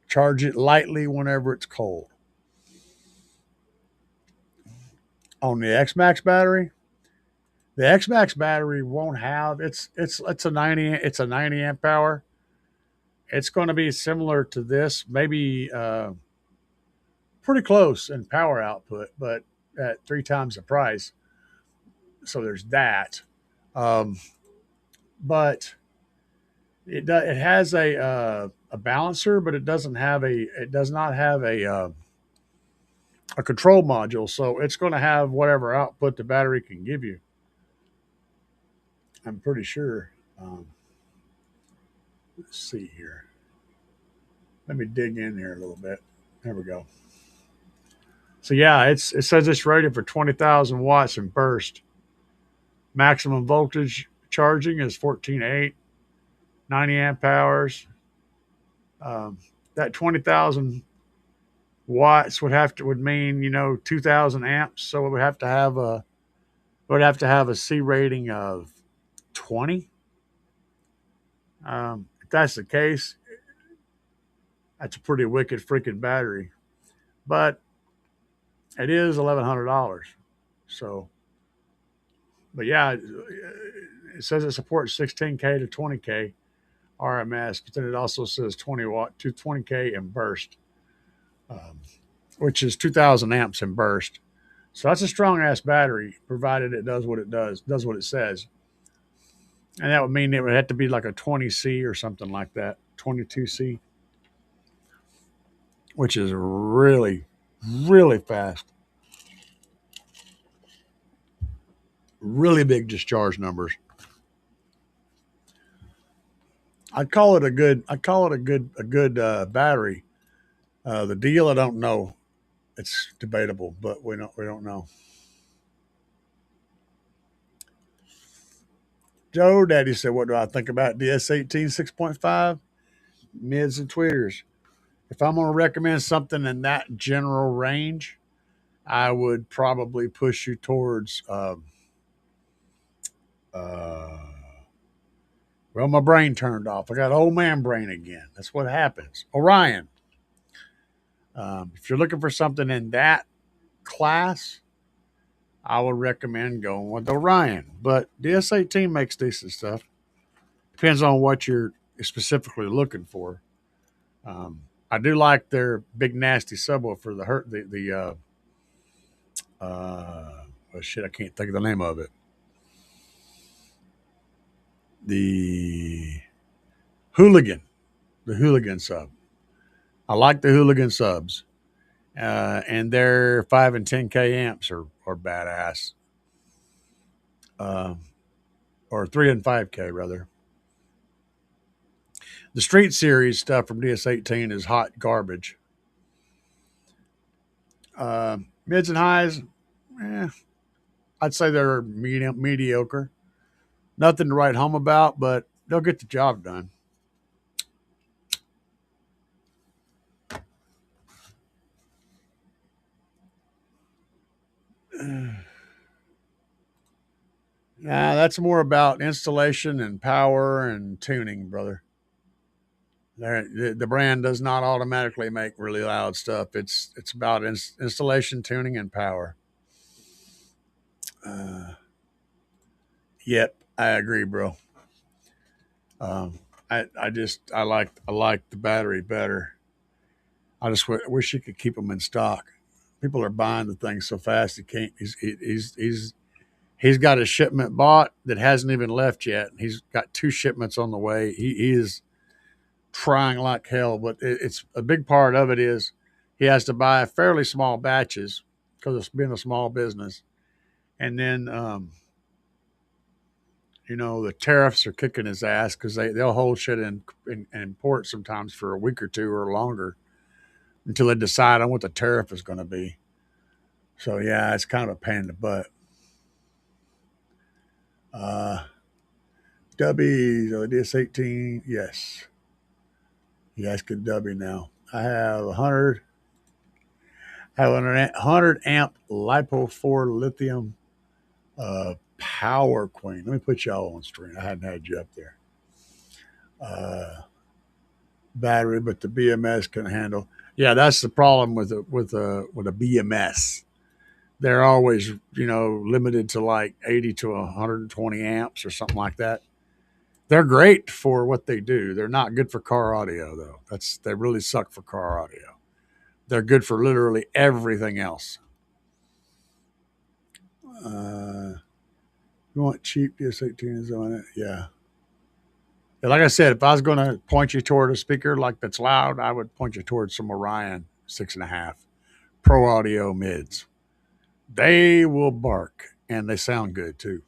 Charge it lightly whenever it's cold. On the XMAX battery, the XMAX battery won't have it's a 90 amp hour. It's going to be similar to this, maybe pretty close in power output, but at 3 times the price. So there's that. Um, but it has a balancer, but it does not have a control module. So it's going to have whatever output the battery can give you. I'm pretty sure. Let's see here. Let me dig in here a little bit. There we go. So yeah, it says it's rated for 20,000 watts in burst. Maximum voltage charging is 14.8, 90 amp hours. That 20,000 watts would mean 2,000 amps. So it would have to have a C rating of 20. If that's the case, that's a pretty wicked freaking battery. But it is $1,100. So, but yeah, it says it supports 16K to 20K RMS, but then it also says 20 watt to 20K in burst, um, which is 2,000 amps in burst. So that's a strong ass battery, provided it does what it does what it says. And that would mean it would have to be like a 20C or something like that, 22C, which is really, really fast. Really big discharge numbers. I'd call it a good battery. The deal, I don't know. It's debatable, but we don't know. Joe Daddy said, "What do I think about DS18 6.5 mids and tweeters? If I'm going to recommend something in that general range, I would probably push you towards." Uh, well, my brain turned off. I got old man brain again. That's what happens. Orion. If you're looking for something in that class, I would recommend going with Orion. But DS18 makes decent stuff. Depends on what you're specifically looking for. I do like their big nasty subwoofer. Oh shit, I can't think of the name of it. The Hooligan, the Hooligan sub. I like the Hooligan subs, and their 5 and 10K amps are badass. Uh, or 3 and 5K rather. The Street Series stuff from DS18 is hot garbage. Mids and highs, I'd say they're mediocre. Nothing to write home about, but they'll get the job done. Nah, that's more about installation and power and tuning, brother. The brand does not automatically make really loud stuff. It's about installation, tuning, and power. Uh, yep, I agree, bro. I like the battery better. I just wish you could keep them in stock. People are buying the thing so fast he can't. He's got a shipment bought that hasn't even left yet. He's got 2 shipments on the way. He is trying like hell, but it's a big part of it is he has to buy fairly small batches because it's been a small business, and then the tariffs are kicking his ass because they'll hold shit in port sometimes for a week or 2 or longer until they decide on what the tariff is going to be. So yeah, it's kind of a pain in the butt. Dubbies, DS18, yes. You guys can W now. I have 100 amp LiPo 4 lithium power queen. Let me put y'all on screen. I hadn't had you up there. Battery, but the BMS can handle. Yeah, that's the problem with a BMS. They're always limited to like 80 to 120 amps or something like that. They're great for what they do. They're not good for car audio though. They really suck for car audio. They're good for literally everything else. You want cheap DS18 is on it? Yeah. Like I said, if I was going to point you toward a speaker like that's loud, I would point you towards some Orion 6.5 Pro Audio mids. They will bark and they sound good too.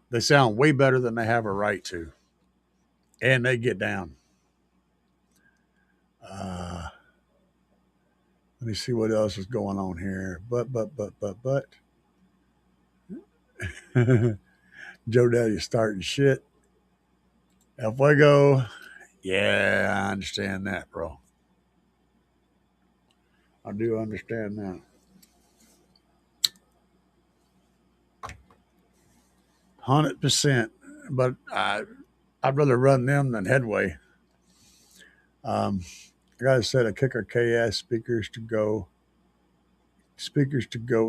They sound way better than they have a right to, and they get down. Let me see what else is going on here. But. Joe Daddy starting shit. El Fuego. Yeah, I understand that, bro. I do understand that. 100%. But I'd rather run them than Headway. I got a set of Kicker KS speakers to go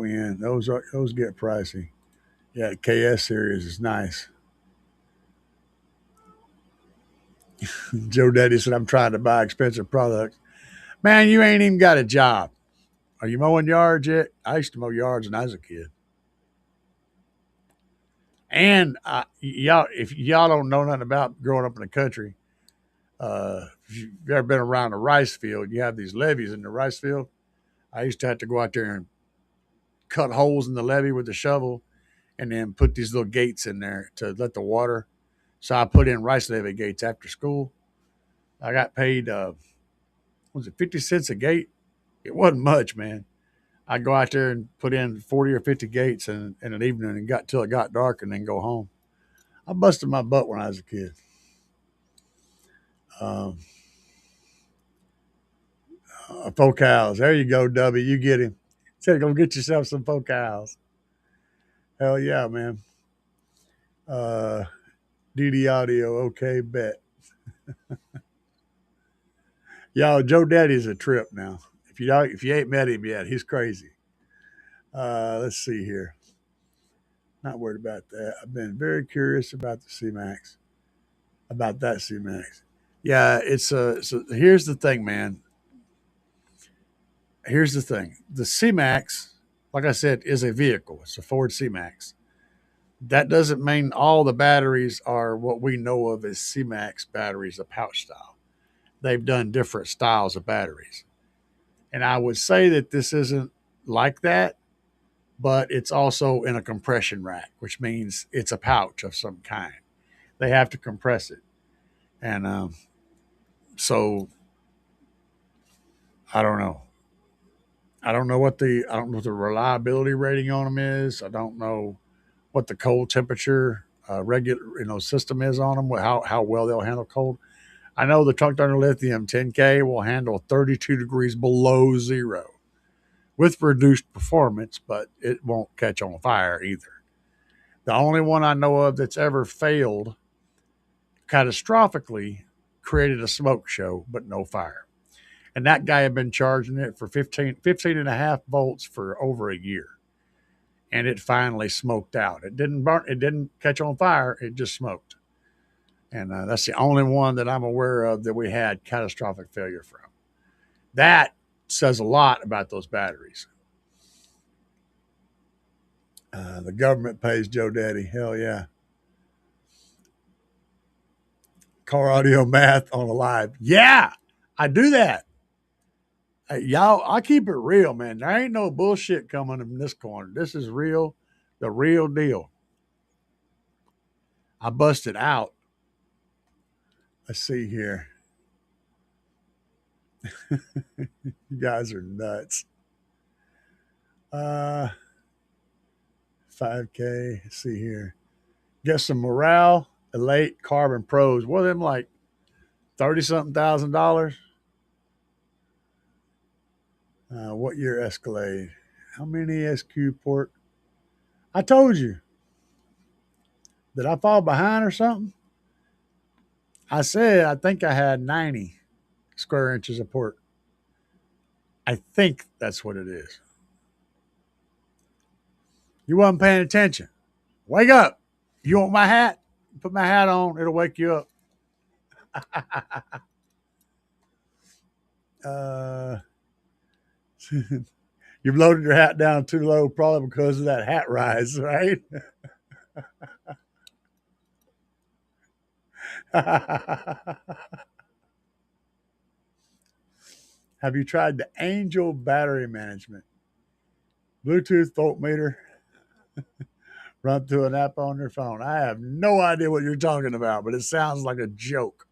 in. Those get pricey. Yeah, the KS series is nice. Joe Daddy said, I'm trying to buy expensive products. Man, you ain't even got a job. Are you mowing yards yet? I used to mow yards when I was a kid. And y'all, if y'all don't know nothing about growing up in the country, if you've ever been around a rice field, you have these levees in the rice field. I used to have to go out there and cut holes in the levee with a shovel and then put these little gates in there to let the water. So I put in rice levee gates after school. I got paid, was it 50 cents a gate? It wasn't much, man. I'd go out there and put in 40 or 50 gates in an evening and got till it got dark and then go home. I busted my butt when I was a kid. Um, Focals. There you go, W. You get him. Said go get yourself some focals. Hell yeah, man. Uh, DD Audio. Okay, bet. Y'all, Joe Daddy's a trip now. If you ain't met him yet, he's crazy. Let's see here. Not worried about that. I've been very curious about the C-Max. About that C-Max. Yeah, so here's the thing, man. Here's the thing. The C-Max, like I said, is a vehicle. It's a Ford C-Max. That doesn't mean all the batteries are what we know of as C-Max batteries, a pouch style. They've done different styles of batteries. And I would say that this isn't like that, but it's also in a compression rack, which means it's a pouch of some kind. They have to compress it. And so I don't know. I don't know what the reliability rating on them is. I don't know what the cold temperature regular system is on them. How well they'll handle cold. I know the Truck Thunder Lithium 10K will handle 32 degrees below zero with reduced performance, but it won't catch on fire either. The only one I know of that's ever failed catastrophically created a smoke show, but no fire. And that guy had been charging it for 15 and a half volts for over a year. And it finally smoked out. It didn't burn, it didn't catch on fire, it just smoked. And that's the only one that I'm aware of that we had catastrophic failure from. That says a lot about those batteries. The government pays Joe Daddy. Hell yeah. Car audio math on a live. Yeah, I do that. Hey, y'all, I keep it real, man. There ain't no bullshit coming in this corner. This is real, the real deal. I busted out. Let's see here. You guys are nuts. 5K. Let's see here. Get some Morale Elate Carbon Pros. What are them like 30 something $1,000? What year Escalade? How many SQ port? I told you. Did I fall behind or something? I said I think I had 90 square inches of port. I think that's what it is. You wasn't paying attention. Wake up. You want my hat? Put my hat on. It'll wake you up. You've loaded your hat down too low, probably because of that hat rise, right? Have you tried the Angel battery management? Bluetooth voltmeter run through an app on your phone. I have no idea what you're talking about, but it sounds like a joke.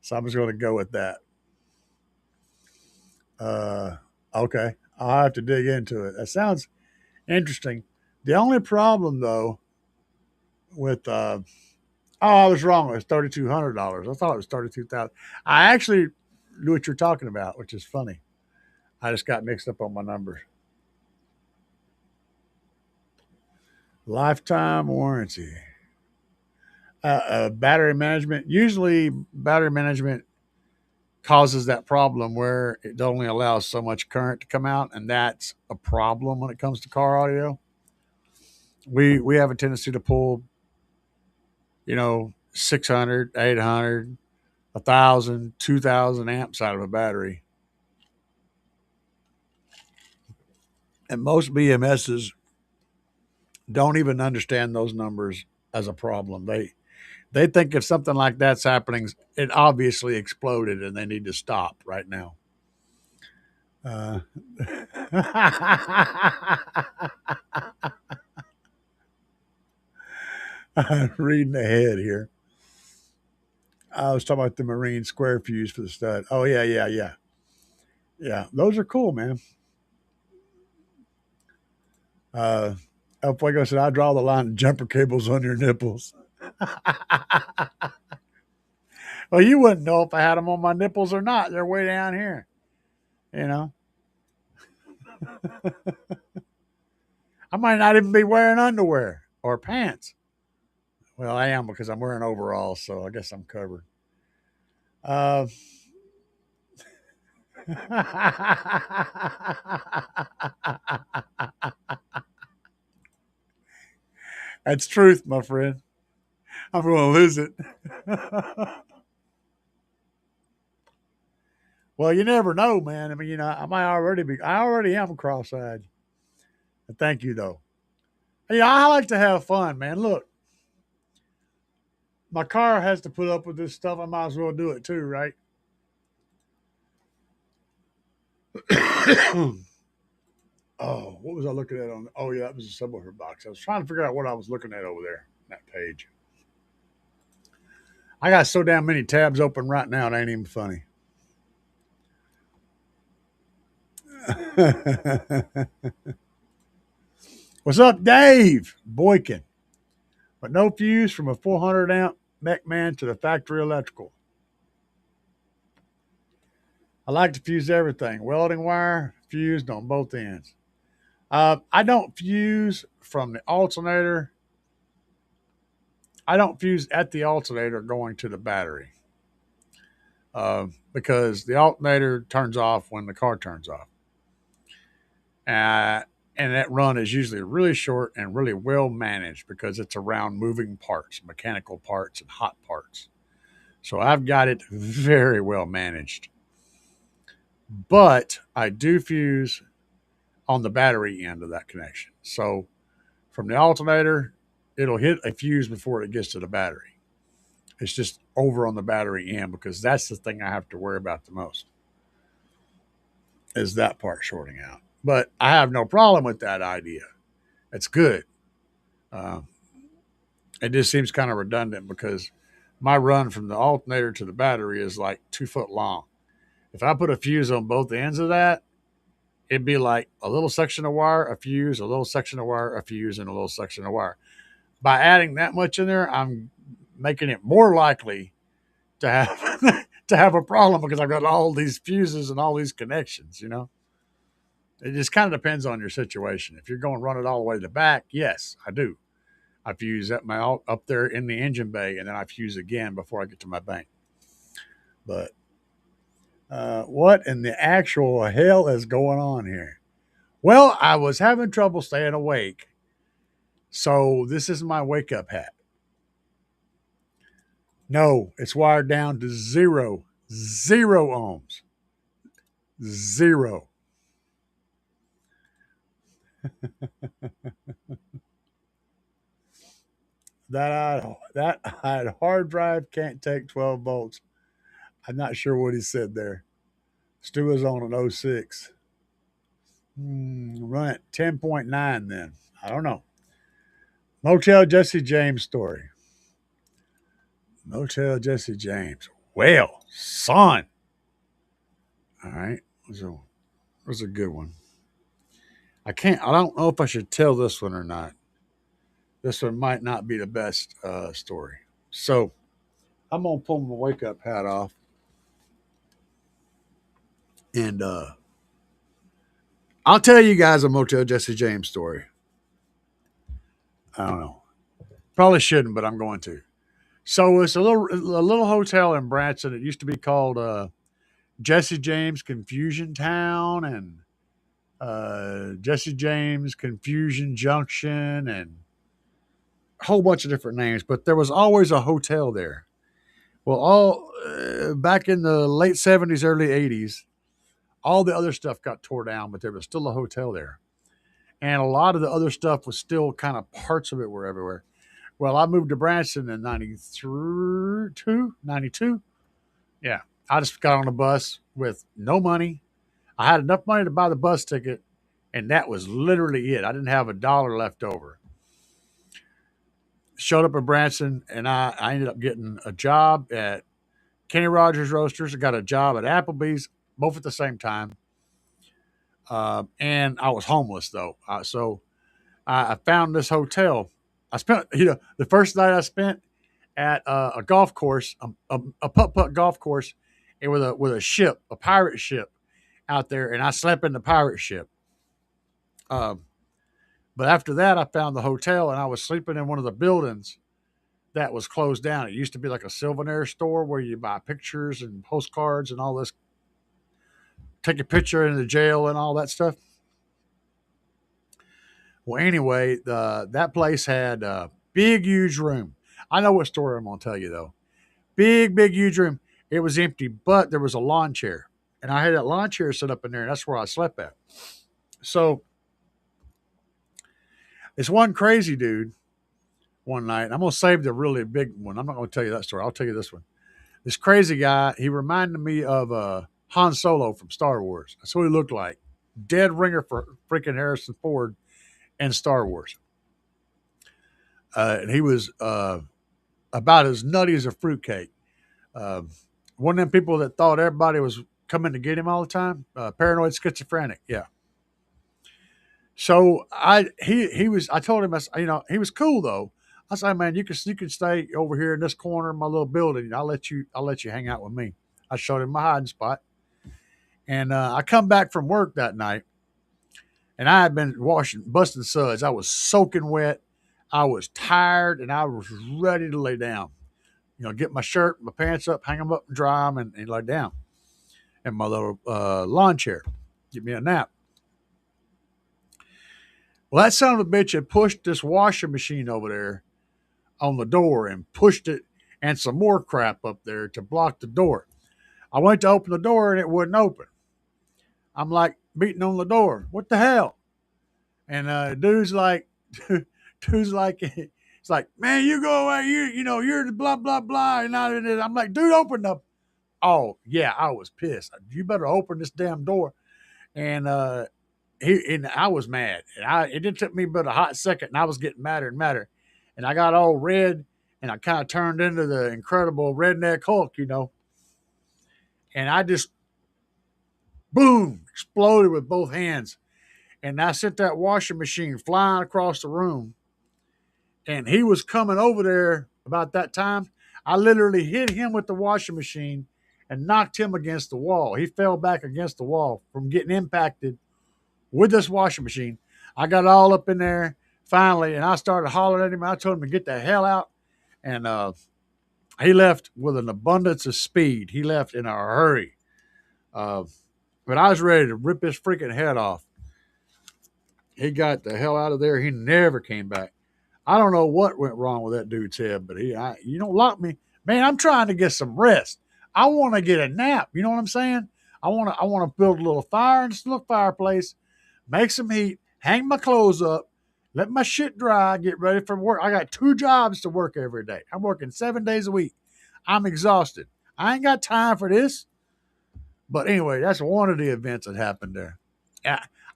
So I'm just going to go with that. Okay. I'll have to dig into it. That sounds interesting. The only problem, though, with I was wrong. It was $3,200. I thought it was $32,000. I actually knew what you're talking about, which is funny. I just got mixed up on my numbers. Lifetime warranty. Battery management. Usually, battery management causes that problem where it only allows so much current to come out, and that's a problem when it comes to car audio. We have a tendency to pull, 600, 800, 1,000, 2,000 amps out of a battery. And most BMSs don't even understand those numbers as a problem. They think if something like that's happening, it obviously exploded and they need to stop right now. I'm reading ahead here. I was talking about the Marine square fuse for the stud. Oh, yeah. Those are cool, man. El Fuego said, I draw the line of jumper cables on your nipples. Well, you wouldn't know if I had them on my nipples or not. They're way down here. You know, I might not even be wearing underwear or pants. Well, I am because I'm wearing overalls, so I guess I'm covered. That's truth, my friend. I'm going to lose it. Well, you never know, man. I mean, you know, I already am cross-eyed. Thank you, though. You know, I like to have fun, man. Look, my car has to put up with this stuff. I might as well do it too, right? Oh, what was I looking at on? Oh, yeah, that was a subwoofer box. I was trying to figure out what I was looking at over there, that page. I got so damn many tabs open right now, it ain't even funny. What's up, Dave Boykin? But no fuse from a 400 amp MechMan to the factory electrical. I like to fuse everything. Welding wire, fused on both ends. I don't fuse from the alternator. I don't fuse at the alternator going to the battery. Because the alternator turns off when the car turns off. And that run is usually really short and really well managed because it's around moving parts, mechanical parts, and hot parts. So I've got it very well managed. But I do fuse on the battery end of that connection. So from the alternator, it'll hit a fuse before it gets to the battery. It's just over on the battery end because that's the thing I have to worry about the most, is that part shorting out. But I have no problem with that idea. It's good. It just seems kind of redundant because my run from the alternator to the battery is like 2 foot long. If I put a fuse on both ends of that, it'd be like a little section of wire, a fuse, a little section of wire, a fuse, and a little section of wire. By adding that much in there, I'm making it more likely to have to have a problem because I've got all these fuses and all these connections, you know. It just kind of depends on your situation. If you're going to run it all the way to the back, yes, I do. I fuse up there in the engine bay, and then I fuse again before I get to my bank. But what in the actual hell is going on here? Well, I was having trouble staying awake, so this is my wake-up hat. No, it's wired down to zero ohms. Zero. that hard drive can't take 12 volts. I'm not sure what he said there. Stu is on an 06. Run it 10.9 then. I don't know. Motel Jesse James story. Motel Jesse James. Well, son. All right. It was a good one. I don't know if I should tell this one or not. This one might not be the best story. So I'm going to pull my wake up hat off. And I'll tell you guys a Motel Jesse James story. I don't know. Probably shouldn't, but I'm going to. So it's a little hotel in Branson. It used to be called Jesse James Confusion Town and Jesse James Confusion Junction and a whole bunch of different names. But there was always a hotel there. Well, all back in the late 70s, early 80s, all the other stuff got tore down, but there was still a hotel there. And a lot of the other stuff was still kind of parts of it were everywhere. Well, I moved to Branson in 92. Yeah. I just got on a bus with no money. I had enough money to buy the bus ticket, and that was literally it. I didn't have a dollar left over. Showed up in Branson, and I ended up getting a job at Kenny Rogers Roasters. I got a job at Applebee's, both at the same time. And I was homeless, though. So I found this hotel. I spent, the first night I spent at a golf course, a putt-putt golf course, and with a ship, a pirate ship out there, and I slept in the pirate ship. But after that, I found the hotel, and I was sleeping in one of the buildings that was closed down. It used to be like a souvenir store where you buy pictures and postcards and all this, take a picture in the jail and all that stuff. Well, anyway, that place had a big, huge room. I know what story I'm going to tell you, though. Big, big, huge room. It was empty, but there was a lawn chair. And I had that lawn chair set up in there, and that's where I slept at. So, this one crazy dude one night, I'm going to save the really big one. I'm not going to tell you that story. I'll tell you this one. This crazy guy, he reminded me of Han Solo from Star Wars. That's what he looked like. Dead ringer for freaking Harrison Ford and Star Wars. And he was about as nutty as a fruitcake. One of them people that thought everybody was coming to get him all the time. Paranoid schizophrenic. Yeah. So I told him, he was cool though. I said, man, you can stay over here in this corner of my little building. I'll let you hang out with me. I showed him my hiding spot. And I come back from work that night, and I had been busting suds. I was soaking wet. I was tired, and I was ready to lay down. Get my shirt, my pants up, hang them up and dry them, and lay down in my little lawn chair. Get me a nap. Well, that son of a bitch had pushed this washing machine over there on the door and pushed it and some more crap up there to block the door. I went to open the door, and it wouldn't open. I'm like beating on the door. What the hell? And dude's like, it's like, man, you go away. You're the blah, blah, blah. And I'm like, dude, open up. Oh, yeah, I was pissed. You better open this damn door. And I was mad. And it didn't take me but a hot second, and I was getting madder and madder. And I got all red, and I kind of turned into the Incredible Redneck Hulk, And I just, boom, exploded with both hands. And I sent that washing machine flying across the room. And he was coming over there about that time. I literally hit him with the washing machine and knocked him against the wall. He fell back against the wall from getting impacted with this washing machine. I got all up in there finally, and I started hollering at him. I told him to get the hell out. And he left with an abundance of speed. He left in a hurry. But I was ready to rip his freaking head off. He got the hell out of there. He never came back. I don't know what went wrong with that dude's head, but you don't lock me. Man, I'm trying to get some rest. I want to get a nap. You know what I'm saying? I want to build a little fire in this little fireplace, make some heat, hang my clothes up, let my shit dry, get ready for work. I got 2 jobs to work every day. I'm working 7 days a week. I'm exhausted. I ain't got time for this. But anyway, that's one of the events that happened there.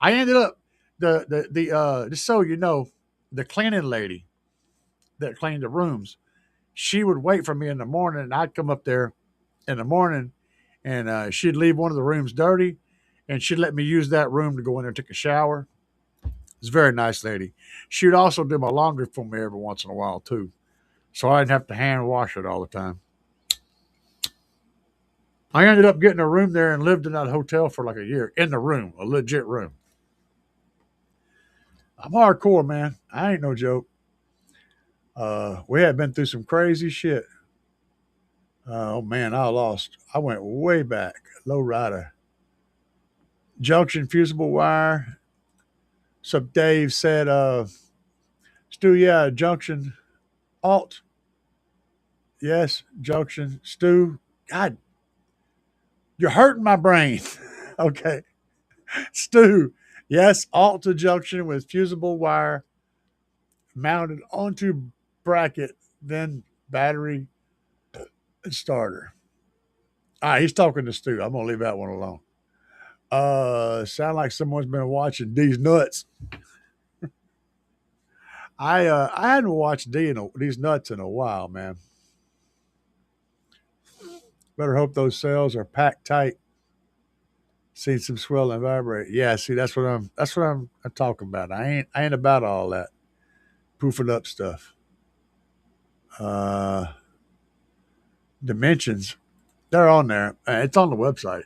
I ended up just so you know, the cleaning lady that cleaned the rooms, she would wait for me in the morning, and I'd come up there in the morning, and she'd leave one of the rooms dirty, and she'd let me use that room to go in there and take a shower. It's a very nice lady. She would also do my laundry for me every once in a while too, so I didn't have to hand wash it all the time. I ended up getting a room there and lived in that hotel for like a year, in the room, a legit room. I'm hardcore, man. I ain't no joke. We had been through some crazy shit. Oh man, I went way back. Low rider. Junction fusible wire. So Dave said, Stu, yeah, junction alt. Yes, junction. Stu, God, you're hurting my brain. Okay. Stu, yes, alt to junction with fusible wire mounted onto bracket, then battery and starter. All right, he's talking to Stu. I'm gonna leave that one alone. Sound like someone's been watching D's nuts. I hadn't watched these nuts in a while, man. Better hope those cells are packed tight. Seen some swell and vibrate. Yeah, see, I'm talking about. I ain't about all that poofing up stuff. Uh, Dimensions, they're on there. It's on the website.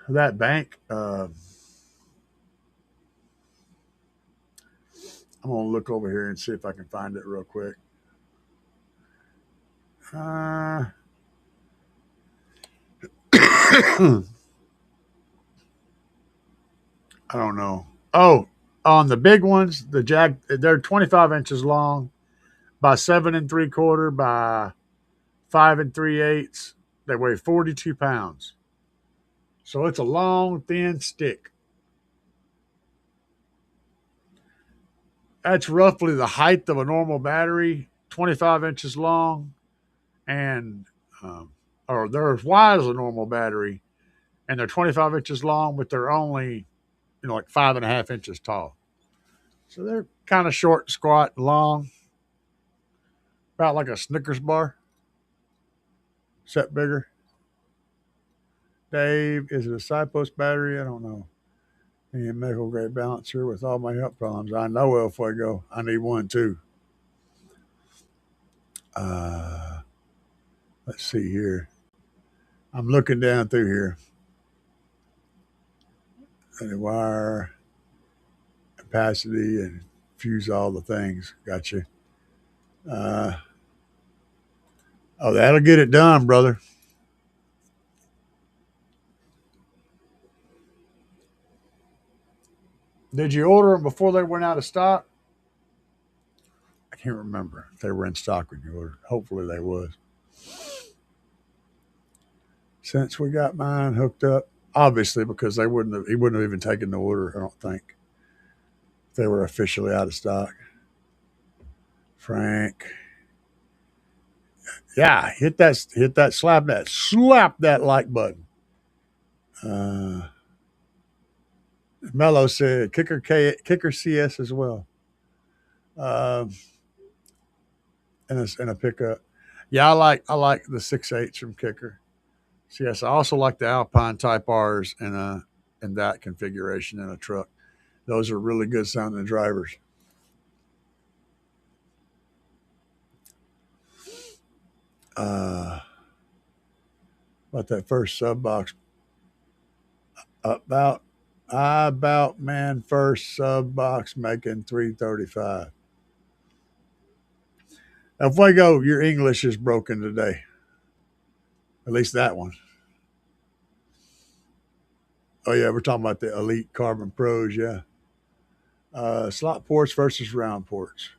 That bank. I'm gonna look over here and see if I can find it real quick. Uh, I don't know. Oh, on the big ones, they're 25 inches long by 7 3/4 by 5 3/8. They weigh 42 pounds. So it's a long, thin stick. That's roughly the height of a normal battery, 25 inches long, and or they're as wide as a normal battery, and they're 25 inches long, but they're only like 5.5 inches tall. So they're kind of short, squat, and long, about like a Snickers bar, except bigger. Dave, is it a side post battery? I don't know. Need a medical grade balancer with all my health problems. I know El Fuego. I need one too. Uh, let's see here. I'm looking down through here. And the wire, capacity, and fuse all the things. Gotcha. Uh, oh, that'll get it done, brother. Did you order them before they went out of stock? I can't remember if they were in stock when you ordered. Hopefully they was. Since we got mine hooked up, obviously because he wouldn't have even taken the order. I don't think if they were officially out of stock. Frank, yeah, hit that, slap that like button. Mello said kicker CS as well. Uh, and a pickup. Yeah, I like the 6.8 from Kicker. CS. I also like the Alpine Type R's in that configuration in a truck. Those are really good sounding drivers. Uh, but that first sub box about man first sub box making 335. Now, Fuego, your English is broken today. At least that one. Oh yeah, we're talking about the Elite Carbon Pros. Yeah, slot ports versus round ports.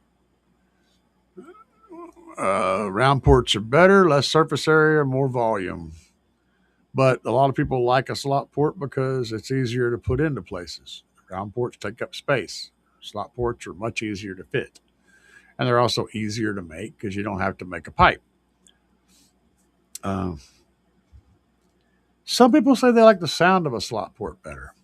Round ports are better, less surface area, more volume. But a lot of people like a slot port because it's easier to put into places. Round ports take up space. Slot ports are much easier to fit. And they're also easier to make because you don't have to make a pipe. Uh, some people say they like the sound of a slot port better.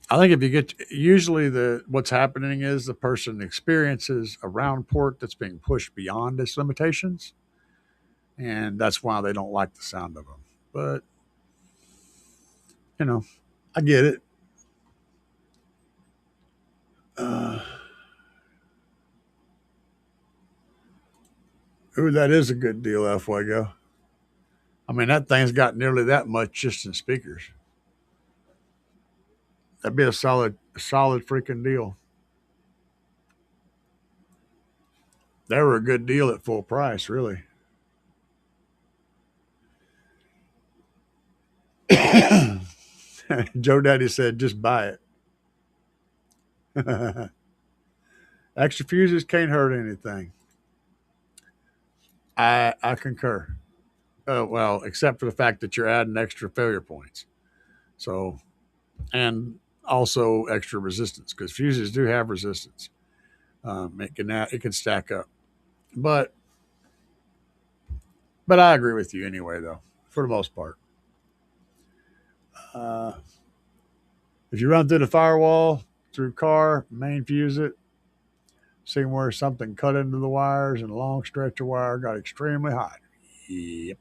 I think if you get usually what's happening is the person experiences a round port that's being pushed beyond its limitations, and that's why they don't like the sound of them. But I get it. Uh, Ooh, that is a good deal, El Fuego. I mean, that thing's got nearly that much just in speakers. That'd be a solid freaking deal. They were a good deal at full price, really. Joe Daddy said, just buy it. Extra fuses can't hurt anything. I concur. Well, except for the fact that you're adding extra failure points. So, and also extra resistance because fuses do have resistance. It can stack up, but I agree with you anyway, though, for the most part. Uh, if you run through the firewall through car, main fuse it, see where something cut into the wires and a long stretch of wire got extremely hot. Yep.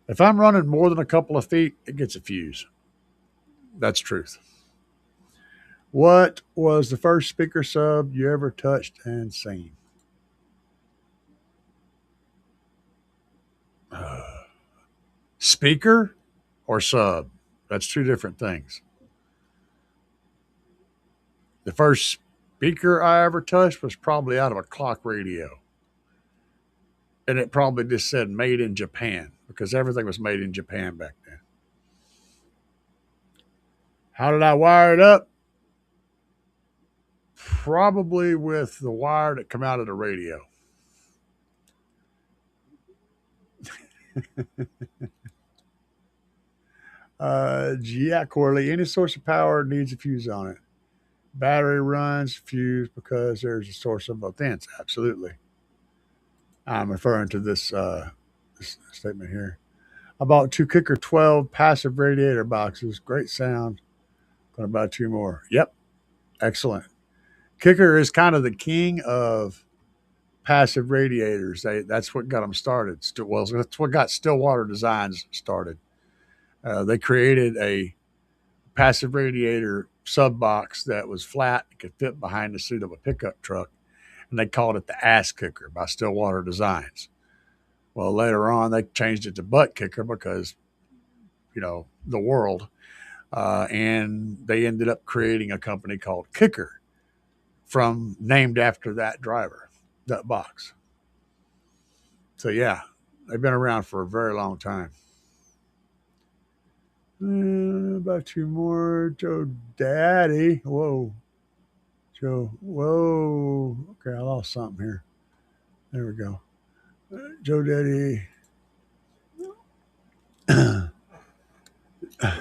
If I'm running more than a couple of feet, it gets a fuse. That's truth. What was the first speaker sub you ever touched and seen? Speaker or sub? That's two different things. The first speaker I ever touched was probably out of a clock radio. And it probably just said made in Japan because everything was made in Japan back then. How did I wire it up? Probably with the wire that come out of the radio. Yeah, Corley, any source of power needs a fuse on it. Battery runs, fuse because there's a source on both ends. Absolutely. I'm referring to this statement here. I bought two Kicker 12 passive radiator boxes. Great sound. Going to buy two more. Yep. Excellent. Kicker is kind of the king of passive radiators. That's what got them started. Well, that's what got Stillwater Designs started. They created a passive radiator sub box that was flat and could fit behind the seat of a pickup truck, and they called it the Ass Kicker by Stillwater Designs. Well, later on, they changed it to Butt Kicker because, the world, and they ended up creating a company called Kicker, named after that driver, that box. So yeah, they've been around for a very long time. About two more. Joe Daddy. Whoa. Joe. Whoa. Okay, I lost something here. There we go. Joe Daddy.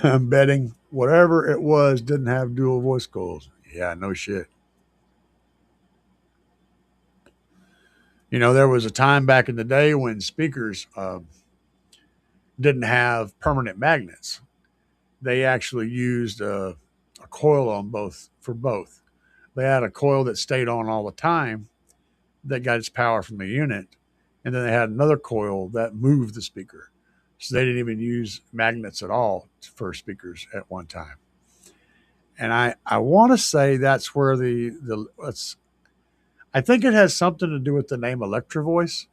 I'm betting whatever it was didn't have dual voice coils. Yeah, no shit. There was a time back in the day when speakers didn't have permanent magnets. They actually used a coil on both for both. They had a coil that stayed on all the time that got its power from the unit, and then they had another coil that moved the speaker. So they didn't even use magnets at all for speakers at one time. And I want to say that's where I think it has something to do with the name Electro Voice,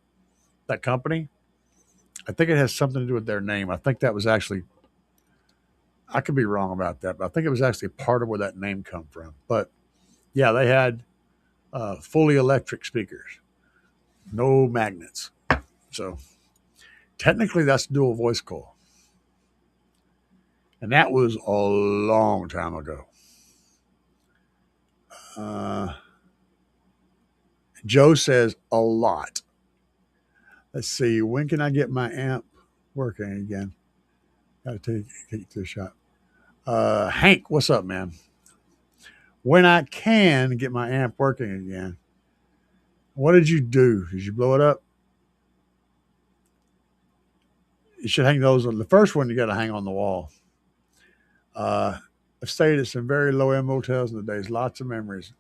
that company. I think it has something to do with their name. I think that was actually, I could be wrong about that, but I think it was actually part of where that name come from. But yeah, they had fully electric speakers, no magnets. So technically that's dual voice coil. And that was a long time ago. Joe says a lot. Let's see. When can I get my amp working again? Got to take this shot. Hank, what's up, man? When I can get my amp working again, what did you do? Did you blow it up? You should hang those on. The first one you got to hang on the wall. I've stayed at some very low-end motels in the days. Lots of memories.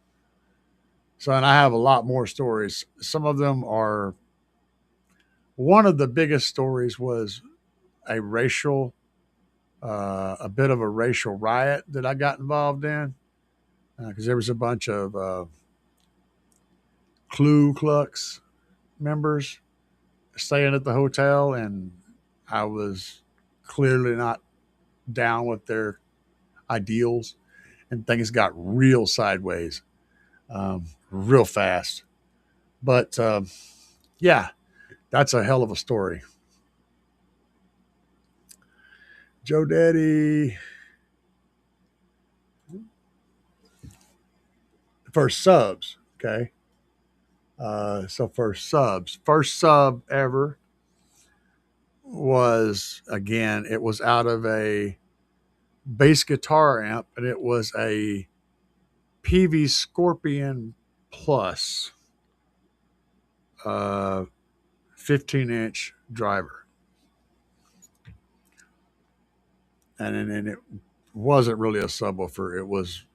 So, and I have a lot more stories. Some of them are. One of the biggest stories was a bit of a racial riot that I got involved in because there was a bunch of Ku Klux members staying at the hotel, and I was clearly not down with their ideals, and things got real sideways, real fast. But yeah, that's a hell of a story. Joe Daddy. first subs. Okay. So first sub ever was, again, it was out of a bass guitar amp, and it was a PV Scorpion Plus 15-inch driver. And it wasn't really a subwoofer. It was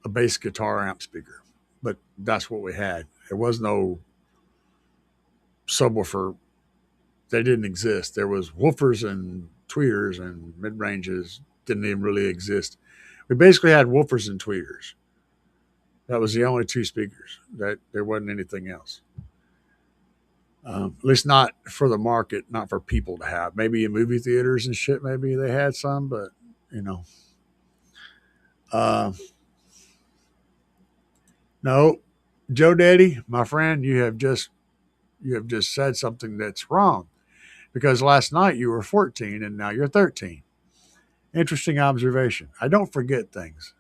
a bass guitar amp speaker, but that's what we had. There was no subwoofer. They didn't exist. There was woofers and tweeters, and mid-ranges didn't even really exist. We basically had woofers and tweeters. That was the only two speakers. That there wasn't anything else. At least not for the market, not for people to have. Maybe in movie theaters and shit, maybe they had some, but you know. No, Joe Daddy, my friend, you have just said something that's wrong, because last night you were 14 and now you're 13. Interesting observation. I don't forget things.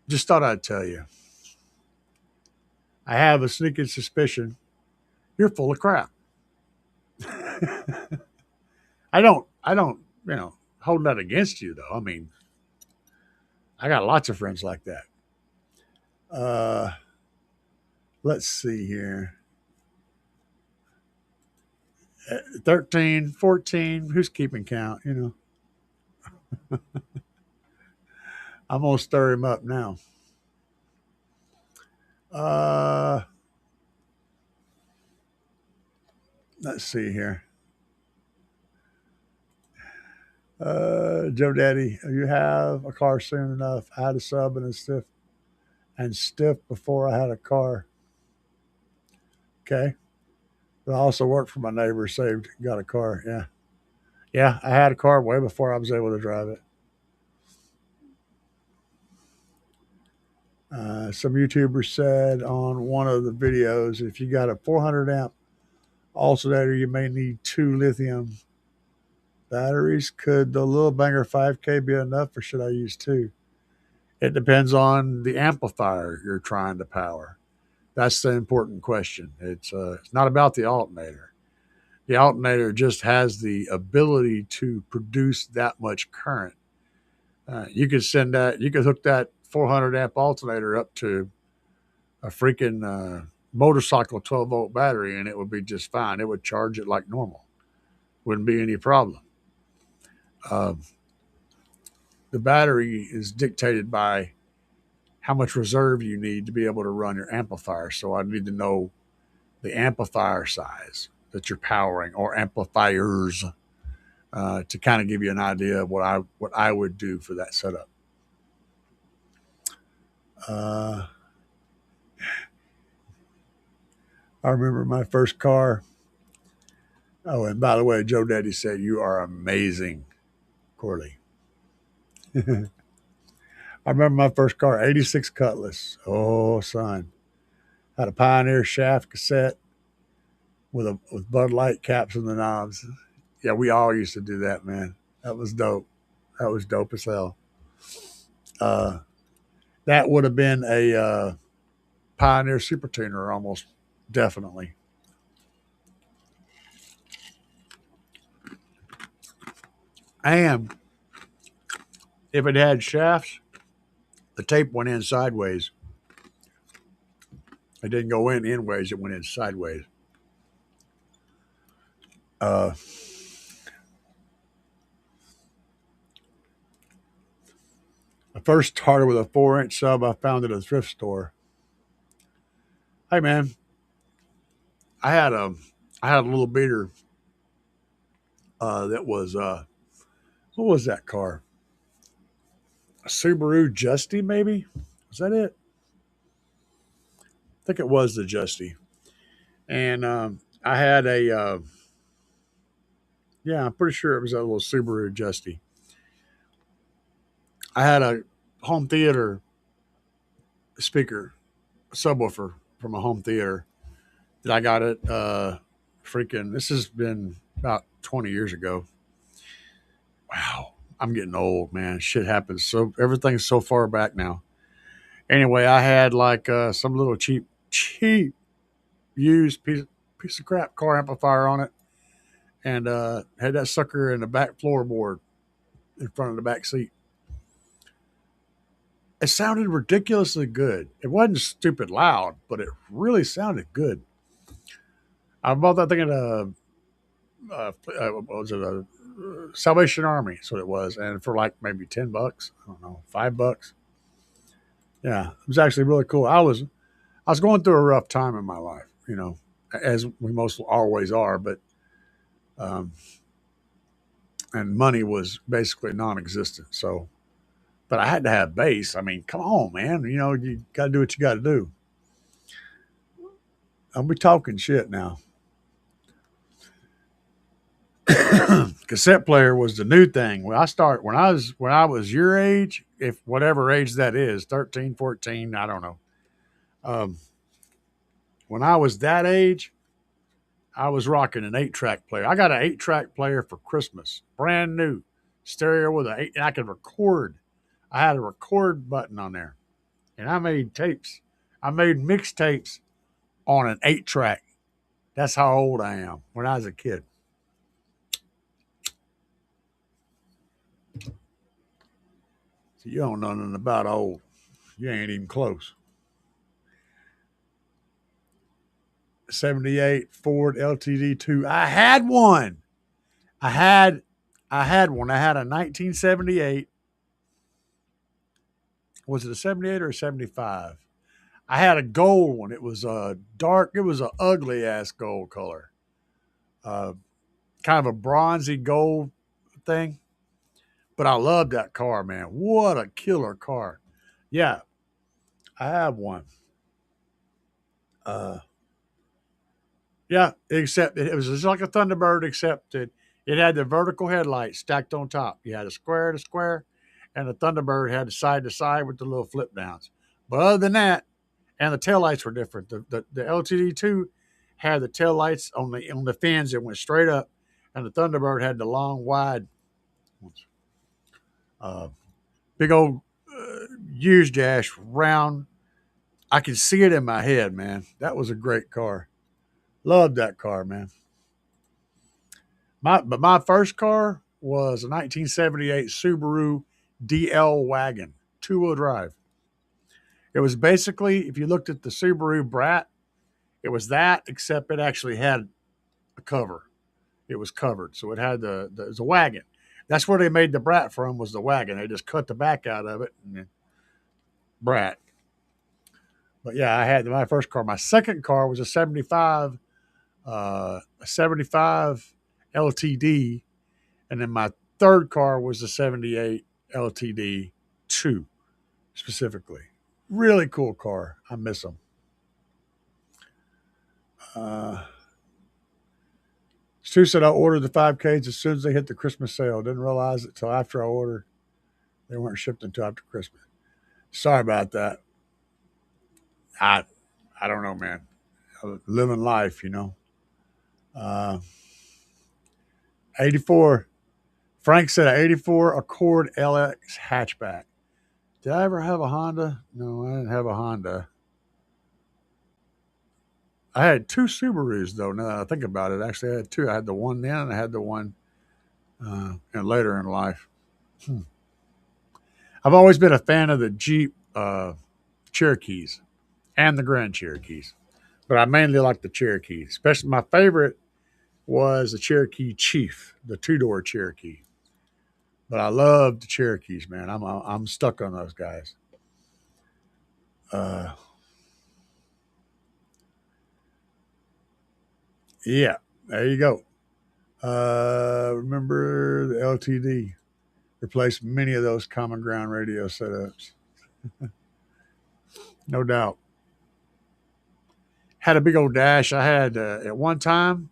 Just thought I'd tell you. I have a sneaking suspicion you're full of crap. I don't, hold that against you though. I mean, I got lots of friends like that. Let's see here. 13, 14, who's keeping count, I'm going to stir him up now. Let's see here. Joe Daddy, you have a car soon enough. I had a sub and stiff before I had a car. Okay. But I also worked for my neighbor, got a car. Yeah. Yeah, I had a car way before I was able to drive it. Some YouTubers said on one of the videos, if you got a 400 amp alternator, you may need 2 lithium batteries. Could the Little Banger 5K be enough, or should I use 2? It depends on the amplifier you're trying to power. That's the important question. It's not about the alternator. The alternator just has the ability to produce that much current. You could hook that 400 amp alternator up to a freaking motorcycle 12-volt battery, and it would be just fine. It would charge it like normal. Wouldn't be any problem. The battery is dictated by how much reserve you need to be able to run your amplifier. So I need to know the amplifier size that you're powering, or amplifiers, to kind of give you an idea of what I would do for that setup. I remember my first car. Oh, and by the way, Joe Daddy said, you are amazing, Corley. I remember my first car, 86 Cutlass. Oh, son. Had a Pioneer shaft cassette with Bud Light caps and the knobs. Yeah, we all used to do that, man. That was dope. That was dope as hell. That would have been a Pioneer Super Tuner, almost definitely. And if it had shafts, the tape went in sideways. It didn't go in ways, it went in sideways. I first started with a 4-inch sub I found at a thrift store. Hey man, I had a little beater that was what was that car? A Subaru Justy, maybe? Was that it? I think it was the Justy. And I had I'm pretty sure it was a little Subaru Justy. I had a home theater speaker, subwoofer from a home theater that I got it. This has been about 20 years ago. Wow, I'm getting old, man. Shit happens. So everything's so far back now. Anyway, I had like some little cheap used piece of crap car amplifier on it, and had that sucker in the back floorboard in front of the back seat. It sounded ridiculously good. It wasn't stupid loud, but it really sounded good. I bought that thing at what was it, a Salvation Army, that's what it was, and for like maybe $10, I don't know, $5. Yeah, it was actually really cool. I was going through a rough time in my life, as we most always are, but um, and money was basically non-existent. So, but I had to have bass. I mean, come on, man. You got to do what you got to do. I'll be talking shit now. Cassette player was the new thing. When I was your age, if whatever age that is, 13, 14, I don't know. Um, when I was that age, I was rocking an 8-track player. I got an 8-track player for Christmas, brand new, stereo with an 8, and I could record. I had a record button on there, and I made tapes. I made mixtapes on an 8-track. That's how old I am. When I was a kid. So you don't know nothing about old. You ain't even close. 78 Ford LTD2. I had one. I had one. I had a 1978. Was it a 78 or a 75? I had a gold one. It was a dark, it was an ugly ass gold color. Uh, Kind of a bronzy gold thing. But I loved that car, man. What a killer car. Yeah, I have one. Uh, yeah, except it was just like a Thunderbird, except that it had the vertical headlights stacked on top. You had a square to square, and the Thunderbird had the side to side with the little flip downs. But other than that, and the taillights were different. The LTD2 had the taillights on the fins that went straight up, and the Thunderbird had the long, wide ones. Uh, Big old used dash, round. I could see it in my head, man. That was a great car. Loved that car, man. My first car was a 1978 Subaru DL wagon, 2-wheel drive. It was basically, if you looked at the Subaru Brat, it was that, except it actually had a cover. It was covered, so it had it was a wagon. That's where they made the Brat from, was the wagon. They just cut the back out of it and then Brat. But yeah, I had my first car. My second car was a 75 LTD, and then my third car was a 78 LTD 2 specifically. Really cool car. I miss them. Stu said I ordered the 5Ks as soon as they hit the Christmas sale. Didn't realize it till after I ordered. They weren't shipped until after Christmas. Sorry about that. I I don't know, man. Living life, 84. Frank said an 84 Accord LX hatchback. Did I ever have a Honda? No, I didn't have a Honda. I had two Subarus, though, now that I think about it. Actually, I had two. I had the one then, and I had the one later in life. Hmm. I've always been a fan of the Jeep Cherokees and the Grand Cherokees, but I mainly like the Cherokee. Especially my favorite was the Cherokee Chief, the two-door Cherokee. But I love the Cherokees, man. I'm stuck on those guys. Uh, yeah, there you go. Remember the LTD replaced many of those common ground radio setups, no doubt. Had a big old dash. I had at one time.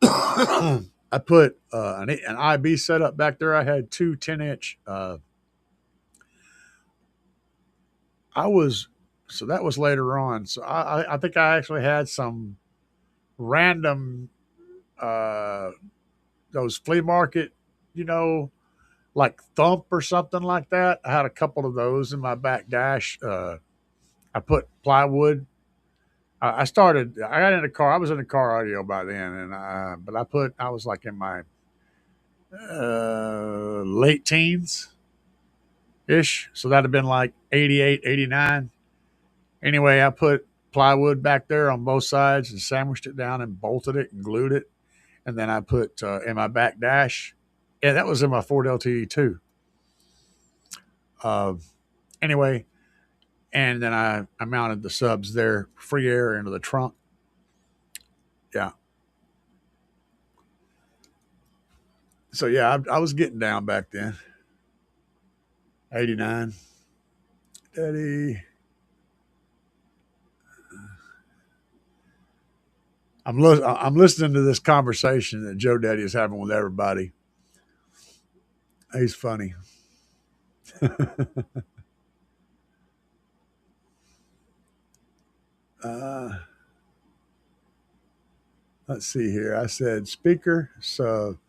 I put an IB setup back there. I had two 10-inch. I was so that was later on. So I think I actually had some random uh, those flea market, you know, like Thump or something like that. I had a couple of those in my back dash. I put plywood. I got in a car. I was in a car audio by then, and but I was like in my late teens ish. So that'd have been like 88, 89. Anyway, I put plywood back there on both sides and sandwiched it down and bolted it and glued it. And then I put in my back dash. Yeah, that was in my Ford LTE too. Uh, anyway, and then I mounted the subs there, free air into the trunk. Yeah. So yeah, I was getting down back then. 89. Daddy. I'm listening to this conversation that Joe Daddy is having with everybody. He's funny. uh, let's see here. I said speaker. So,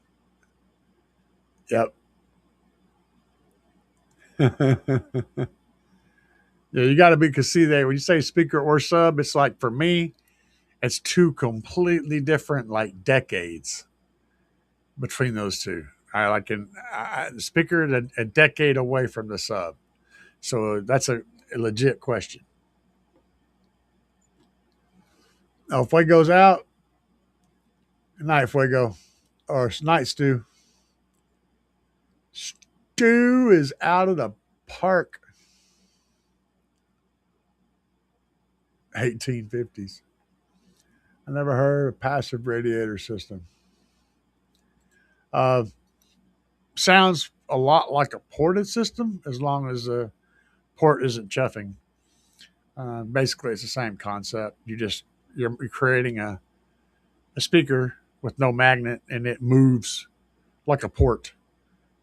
yep. Yeah, you got to be, because see, when you say speaker or sub, it's like for me, it's two completely different like decades between those two. I like the speaker a decade away from the sub. So that's a legit question. Now, Fuego's out. Night, Fuego. Or night, Stu. Stu is out of the park. 1850s. I never heard of passive radiator system. Uh, Sounds a lot like a ported system as long as the port isn't chuffing. Basically, it's the same concept. You're creating a speaker with no magnet, and it moves like a port,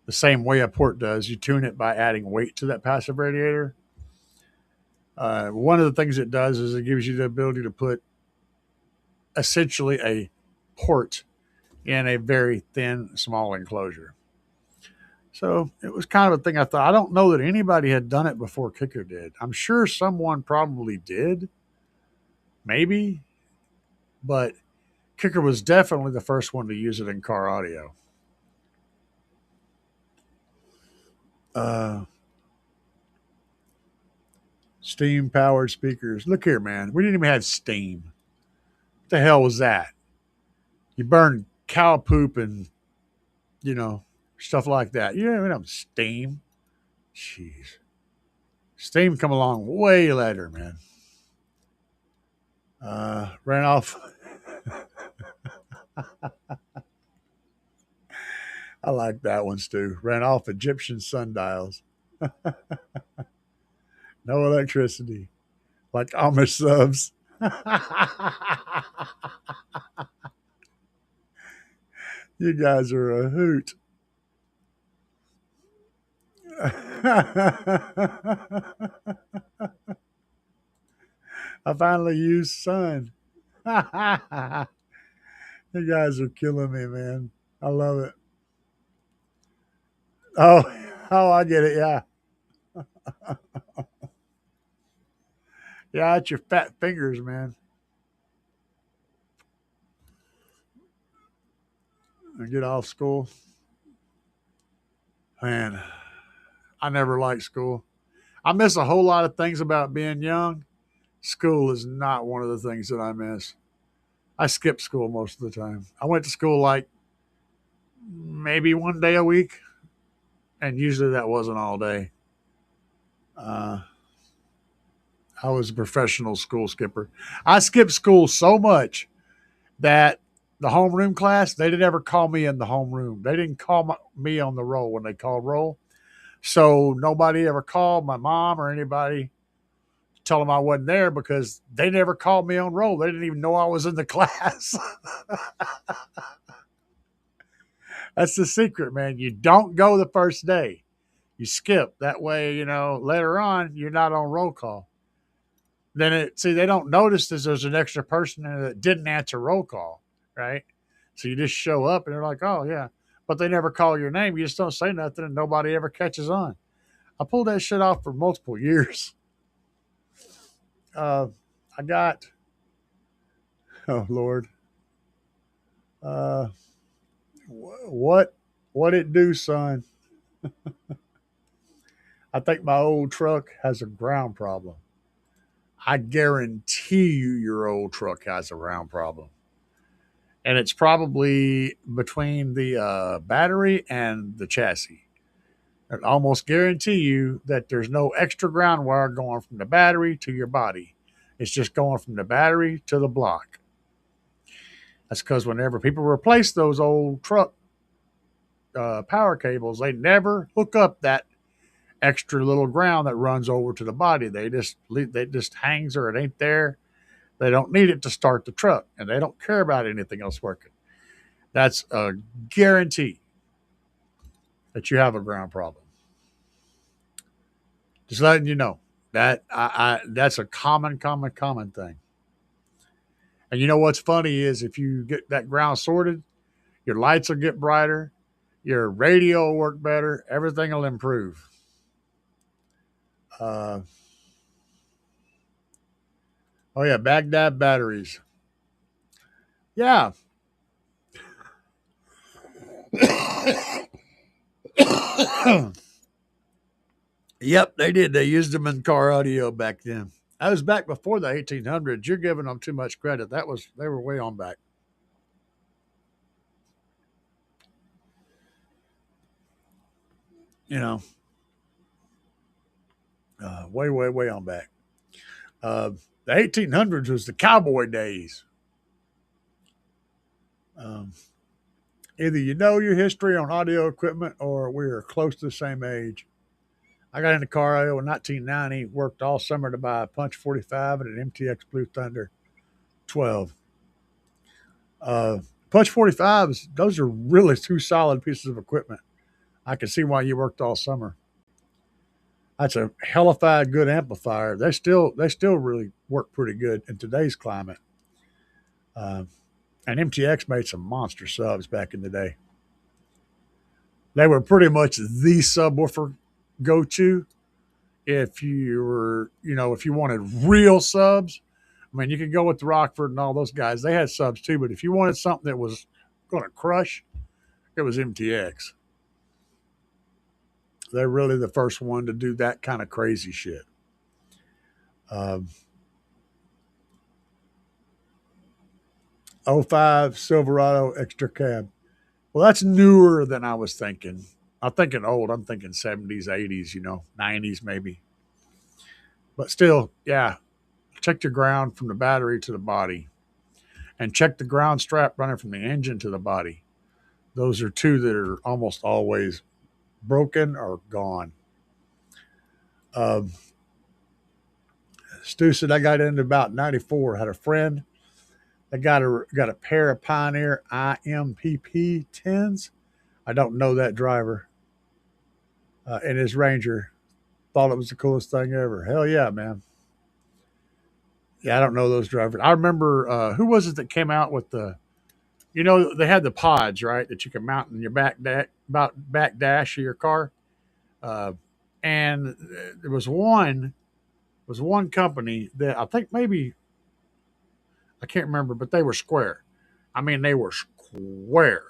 the same way a port does. You tune it by adding weight to that passive radiator. One of the things it does is it gives you the ability to put essentially a port in a very thin, small enclosure. So it was kind of a thing I thought. I don't know that anybody had done it before Kicker did. I'm sure someone probably did, maybe, but Kicker was definitely the first one to use it in car audio. Steam powered speakers. Look here, man. We didn't even have steam. What the hell was that? You burn cow poop and, stuff like that. You don't even have steam. Jeez. Steam come along way later, man. Ran off. I like that one, Stu. Ran off Egyptian sundials. No electricity. Like Amish subs. You guys are a hoot. I finally used sun. You guys are killing me, man. I love it. Oh, oh, I get it. Yeah. Yeah, it's your fat fingers, man. I get off school. Man, I never liked school. I miss a whole lot of things about being young. School is not one of the things that I miss. I skipped school most of the time. I went to school like maybe one day a week, and usually that wasn't all day. Uh, I was a professional school skipper. I skipped school so much that the homeroom class, they didn't ever call me in the homeroom. They didn't call me on the roll when they called roll. So nobody ever called my mom or anybody to tell them I wasn't there because they never called me on roll. They didn't even know I was in the class. That's the secret, man. You don't go the first day. You skip. That way, later on, you're not on roll call. Then they don't notice that there's an extra person there that didn't answer roll call, right? So you just show up and they're like, oh, yeah. but they never call your name. You just don't say nothing, and nobody ever catches on. I pulled that shit off for multiple years. I got, oh Lord, what it do, son? I think my old truck has a ground problem. I guarantee you your old truck has a ground problem. And it's probably between the battery and the chassis. I almost guarantee you that there's no extra ground wire going from the battery to your body. It's just going from the battery to the block. That's because whenever people replace those old truck power cables, they never hook up that extra little ground that runs over to the body. They just hangs or it ain't there. They don't need it to start the truck, and they don't care about anything else working. That's a guarantee that you have a ground problem. Just letting you know that that's a common thing. And you know what's funny is if you get that ground sorted, your lights will get brighter, your radio will work better, everything will improve. Oh yeah, Baghdad batteries. Yeah. Yep, they did. They used them in car audio back then. That was back before the 1800s. You're giving them too much credit. They were way on back. You know, way on back. The 1800s was the cowboy days. Either you know your history on audio equipment or we are close to the same age. I got into car audio in 1990, worked all summer to buy a Punch 45 and an MTX Blue Thunder 12. Punch 45s, those are really two solid pieces of equipment. I can see why you worked all summer. That's a hellified good amplifier. They still really work pretty good in today's climate. And MTX made some monster subs back in the day. They were pretty much the subwoofer go-to if you were, if you wanted real subs. I mean, you could go with the Rockford and all those guys. They had subs too, but if you wanted something that was going to crush, it was MTX. They're really the first one to do that kind of crazy shit. 05 Silverado extra cab. Well, that's newer than I was thinking. I'm thinking old. I'm thinking 70s, 80s, 90s maybe. But still, yeah, check your ground from the battery to the body. And check the ground strap running from the engine to the body. Those are two that are almost always broken or gone. Stu said I got into about 94. Had a friend that got a pair of Pioneer IMPP 10s. I don't know that driver. In his Ranger. Thought it was the coolest thing ever. Hell yeah, man. Yeah, I don't know those drivers. I remember, who was it that came out with the, they had the pods, right, that you can mount in your back dash of your car. And there was one company that I think maybe, I can't remember, but they were square. I mean, they were square.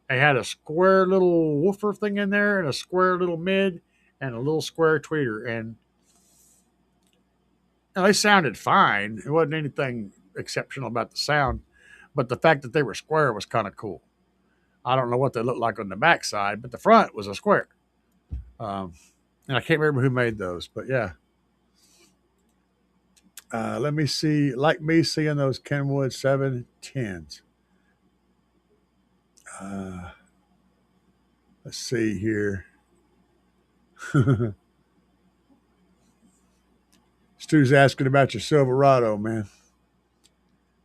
They had a square little woofer thing in there and a square little mid and a little square tweeter. And they sounded fine. It wasn't anything exceptional about the sound, but the fact that they were square was kind of cool. I don't know what they looked like on the backside, but the front was a square. And I can't remember who made those, but yeah. Let me see. Like me seeing those Kenwood 710s. Let's see here. Stu's asking about your Silverado, man.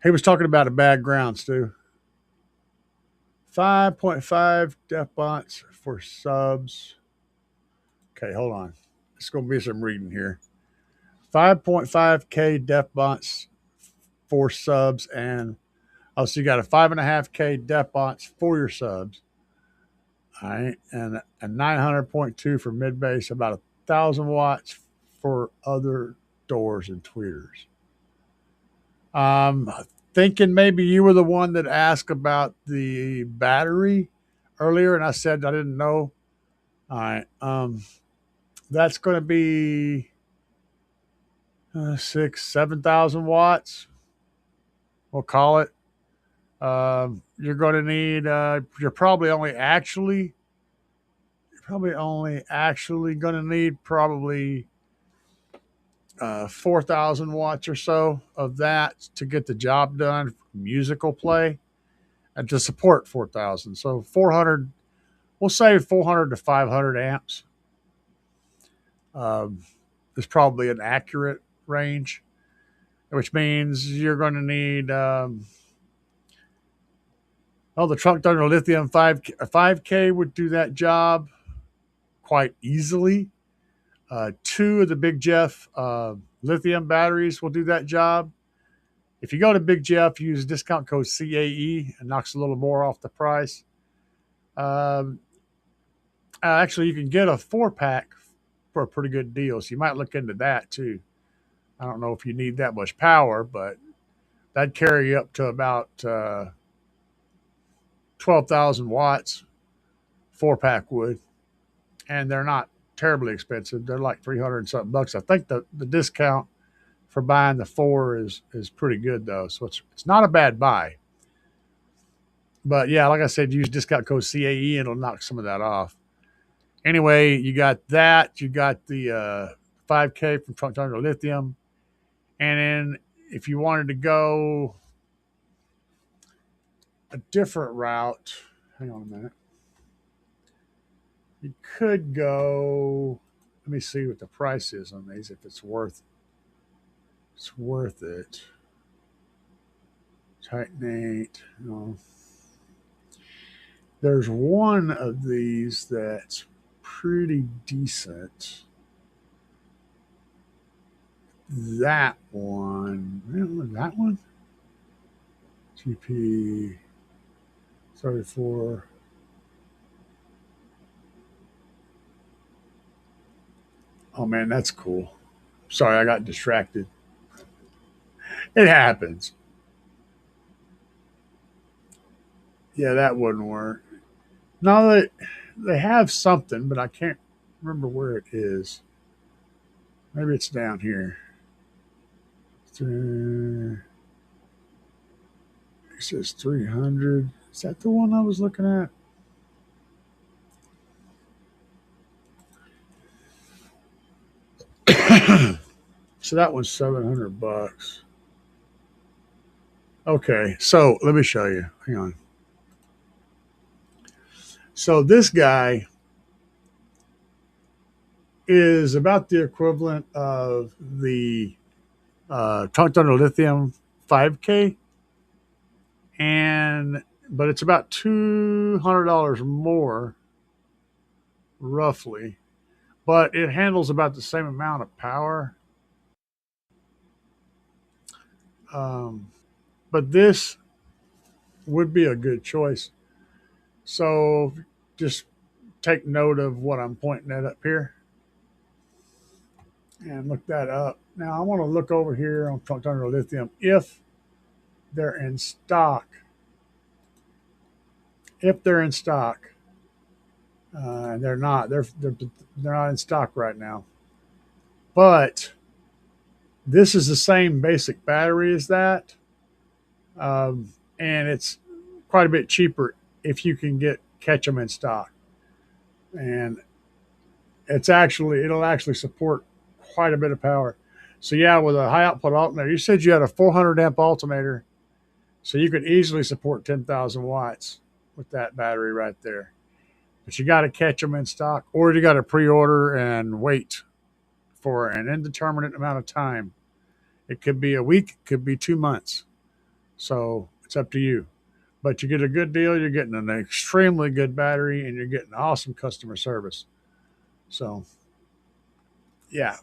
He was talking about a bad ground, Stu. 5.5 def bonds for subs. Okay, hold on. It's going to be some reading here. 5.5K def bonds for subs, and so you got a 5.5K def bonds for your subs. All right, and a 900.2 for mid bass, about 1,000 watts for other doors and tweeters. Thinking maybe you were the one that asked about the battery earlier, and I said I didn't know. All right, that's going to be 7,000 watts. We'll call it. You're going to need. You're probably only actually going to need probably 4,000 watts or so of that to get the job done. Musical play and to support 4,000. So 400. We'll say 400 to 500 amps um, is probably an accurate range, which means you're going to need. The Trunk Thunder Lithium 5K would do that job quite easily. Two of the Big Jeff lithium batteries will do that job. If you go to Big Jeff, use discount code CAE and knocks a little more off the price. Actually, you can get a 4-pack for a pretty good deal, so you might look into that too. I don't know if you need that much power, but that'd carry you up to about 12,000 watts. 4-pack would, and they're not terribly expensive. They're like 300 and something bucks. I think the discount for buying the 4 is pretty good though, so it's not a bad buy. But yeah, like I said, use discount code CAE and it'll knock some of that off. Anyway, you got that. You got the 5K from Trunk Thunder Lithium, and then if you wanted to go a different route, hang on a minute. You could go. Let me see what the price is on these. If it's worth it. Titanate. No. There's one of these that's pretty decent. That one. That one? GP 34. Oh man, that's cool. Sorry, I got distracted. It happens. Yeah, that wouldn't work. No, they have something, but I can't remember where it is. Maybe it's down here. It says 300. Is that the one I was looking at? So that one's 700 bucks. Okay, so let me show you. Hang on. So this guy is about the equivalent of the Trunk Thunder Lithium 5K, but it's about $200 more, roughly. But it handles about the same amount of power. But this would be a good choice. So just take note of what I'm pointing at up here and look that up. Now I want to look over here on Trunk Thunder Lithium if they're in stock. If they're in stock, and they're not. They're not in stock right now. But this is the same basic battery as that, and it's quite a bit cheaper if you can catch them in stock. And it'll actually support quite a bit of power. So yeah, with a high output alternator, you said you had a 400 amp alternator, so you could easily support 10,000 watts with that battery right there. But you got to catch them in stock, or you got to pre-order and wait for an indeterminate amount of time. It could be a week, it could be 2 months. So it's up to you. But you get a good deal, you're getting an extremely good battery, and you're getting awesome customer service. So, yeah.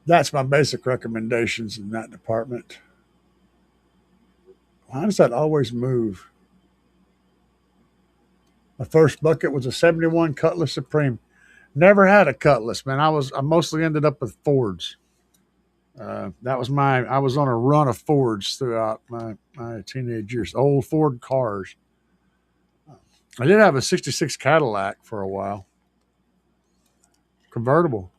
That's my basic recommendations in that department. Why does that always move? My first bucket was a 71 Cutlass Supreme. Never had a Cutlass, man. I mostly ended up with Fords. That was I was on a run of Fords throughout my teenage years. Old Ford cars. I did have a 66 Cadillac for a while. Convertible.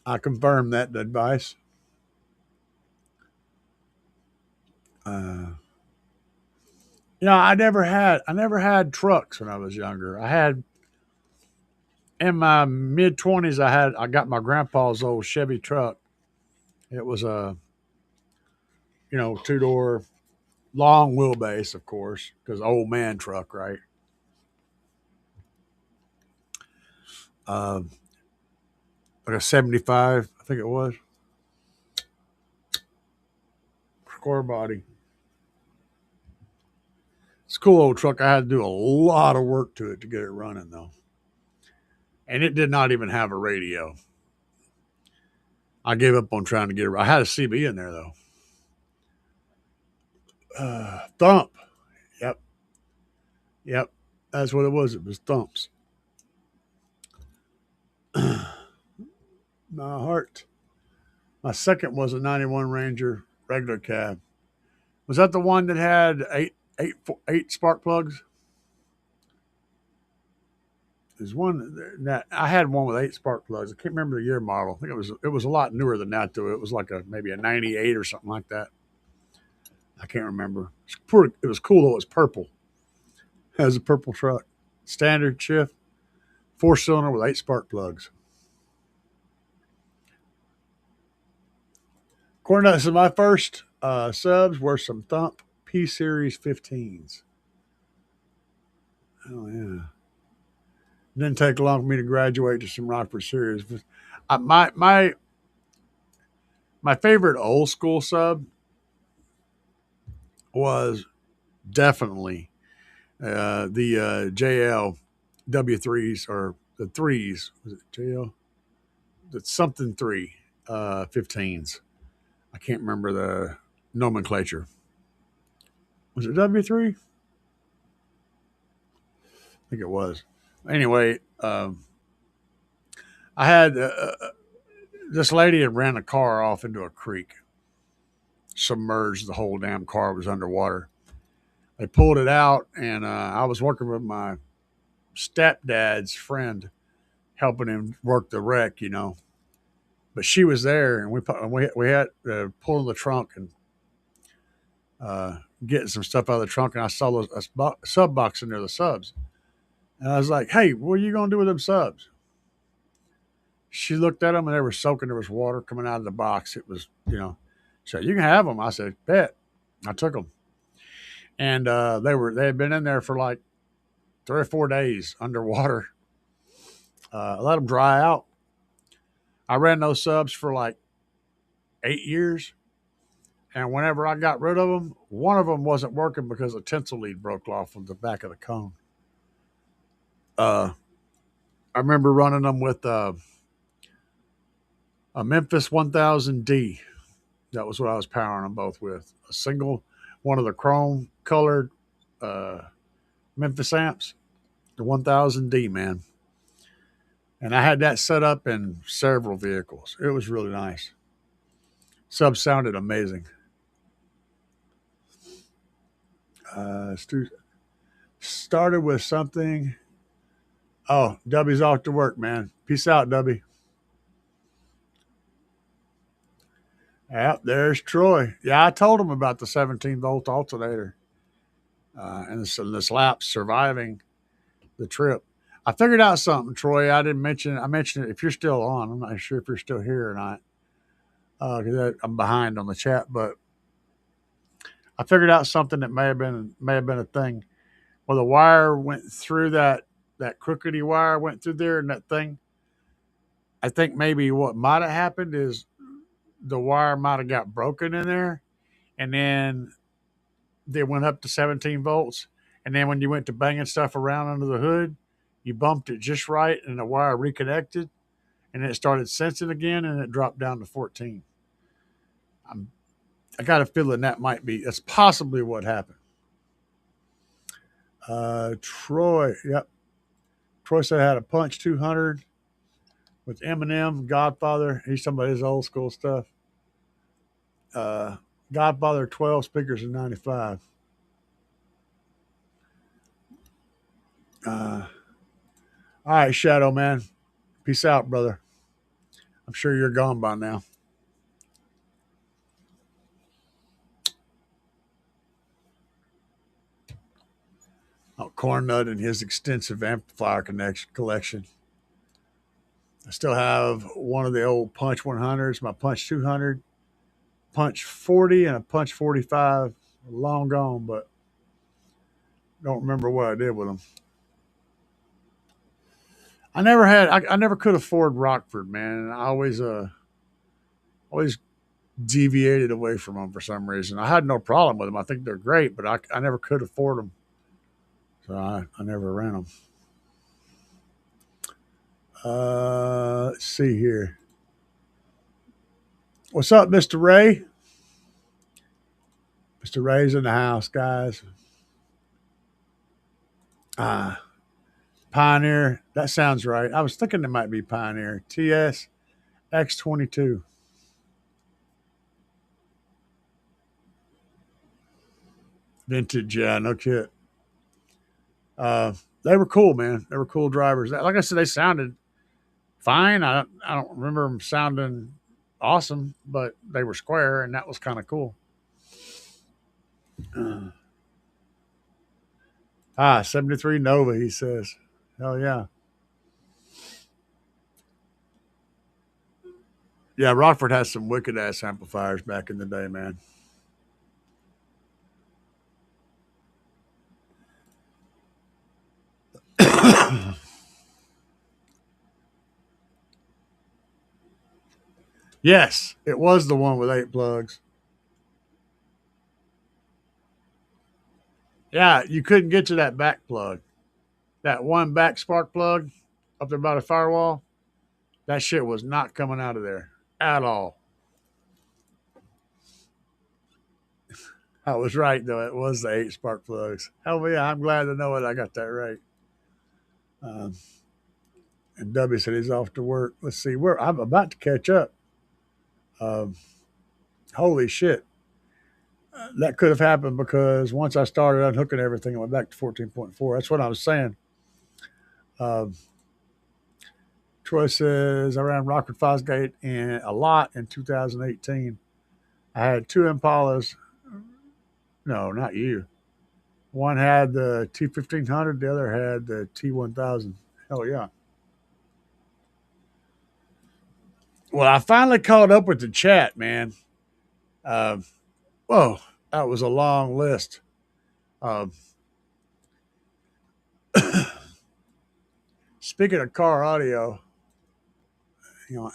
I confirm that advice. Uh, I never had trucks when I was younger. I had in my mid 20s. I got my grandpa's old Chevy truck. It was a 2 door, long wheelbase, of course, because old man truck, right? Uh, like a 75, I think it was, square body. It's a cool old truck. I had to do a lot of work to it to get it running, though. And it did not even have a radio. I gave up on trying to get it. I had a CB in there, though. Thump. Yep. Yep. That's what it was. It was thumps. My heart. My second was a 91 Ranger regular cab. Was that the one that had eight spark plugs? There's one that I had one with 8 spark plugs. I can't remember the year model. I think it was a lot newer than that though. It was like maybe a 98 or something like that. I can't remember. It was cool though. It was purple. It has a purple truck. Standard shift, 4-cylinder with 8 spark plugs. According to my first subs were some Thump P Series 15s. Oh yeah. It didn't take long for me to graduate to some Rockford Series. My favorite old school sub was definitely the JL W3s or the threes. Was it JL? It's something 15s. I can't remember the nomenclature. Was it W3? I think it was. Anyway, I had this lady had ran a car off into a creek, submerged. The whole damn car was underwater. They pulled it out, and I was working with my stepdad's friend, helping him work the wreck, But she was there, and we had pulling the trunk and getting some stuff out of the trunk, and I saw a sub box in there, the subs, and I was like, "Hey, what are you gonna do with them subs?" She looked at them, and they were soaking. There was water coming out of the box. It was, she said, "You can have them." I said, "Bet." I took them, and they had been in there for like 3 or 4 days underwater. I let them dry out. I ran those subs for like 8 years. And whenever I got rid of them, one of them wasn't working because a tinsel lead broke off from the back of the cone. I remember running them with a Memphis 1000D. That was what I was powering them both with. A single, one of the chrome colored Memphis amps, the 1000D, man. And I had that set up in several vehicles. It was really nice. Sub sounded amazing. Started with something. Oh, Dubby's off to work, man. Peace out, Dubby. Yep, there's Troy. Yeah, I told him about the 17-volt alternator and this lap surviving the trip. I figured out something, Troy. I didn't mention. I mentioned it. If you're still on, I'm not sure if you're still here or not because I'm behind on the chat. But I figured out something that may have been a thing. Well, the wire went through that crookedy wire went through there, and that thing. I think maybe what might have happened is the wire might have got broken in there, and then they went up to 17 volts. And then when you went to banging stuff around under the hood, you bumped it just right, and the wire reconnected, and it started sensing again, and it dropped down to 14. I got a feeling that's possibly what happened. Troy, yep. Troy said I had a Punch 200 with Eminem, Godfather. He's talking about his old school stuff. Godfather 12 speakers in 95. All right, Shadow Man. Peace out, brother. I'm sure you're gone by now. Oh, Corn Nut and his extensive amplifier collection. I still have one of the old Punch 100s, my Punch 200, Punch 40, and a Punch 45. Long gone, but don't remember what I did with them. I never could afford Rockford, man. And I always deviated away from them for some reason. I had no problem with them. I think they're great, but I never could afford them. So I never ran them. Let's see here. What's up, Mr. Ray? Mr. Ray's in the house, guys. Pioneer. That sounds right. I was thinking it might be Pioneer. TS X22. Vintage, yeah, no kid. They were cool, man. They were cool drivers. Like I said, they sounded fine. I don't remember them sounding awesome, but they were square, and that was kind of cool. 73 Nova, he says. Hell yeah. Yeah, Rockford has some wicked ass amplifiers back in the day, man. Yes, it was the one with 8 plugs. Yeah, you couldn't get to that back plug. That one back spark plug up there by the firewall, that shit was not coming out of there at all. I was right, though. It was the 8 spark plugs. Hell yeah, I'm glad to know it. I got that right. And W said he's off to work. Let's see. I'm about to catch up. Holy shit. That could have happened because once I started unhooking everything, I went back to 14.4. That's what I was saying. Troy says, I ran Rockford Fosgate a lot in 2018. I had 2 Impalas. No, not you. One had the T1500, the other had the T1000. Hell yeah. Well, I finally caught up with the chat, man. Whoa, that was a long list. Speaking of car audio,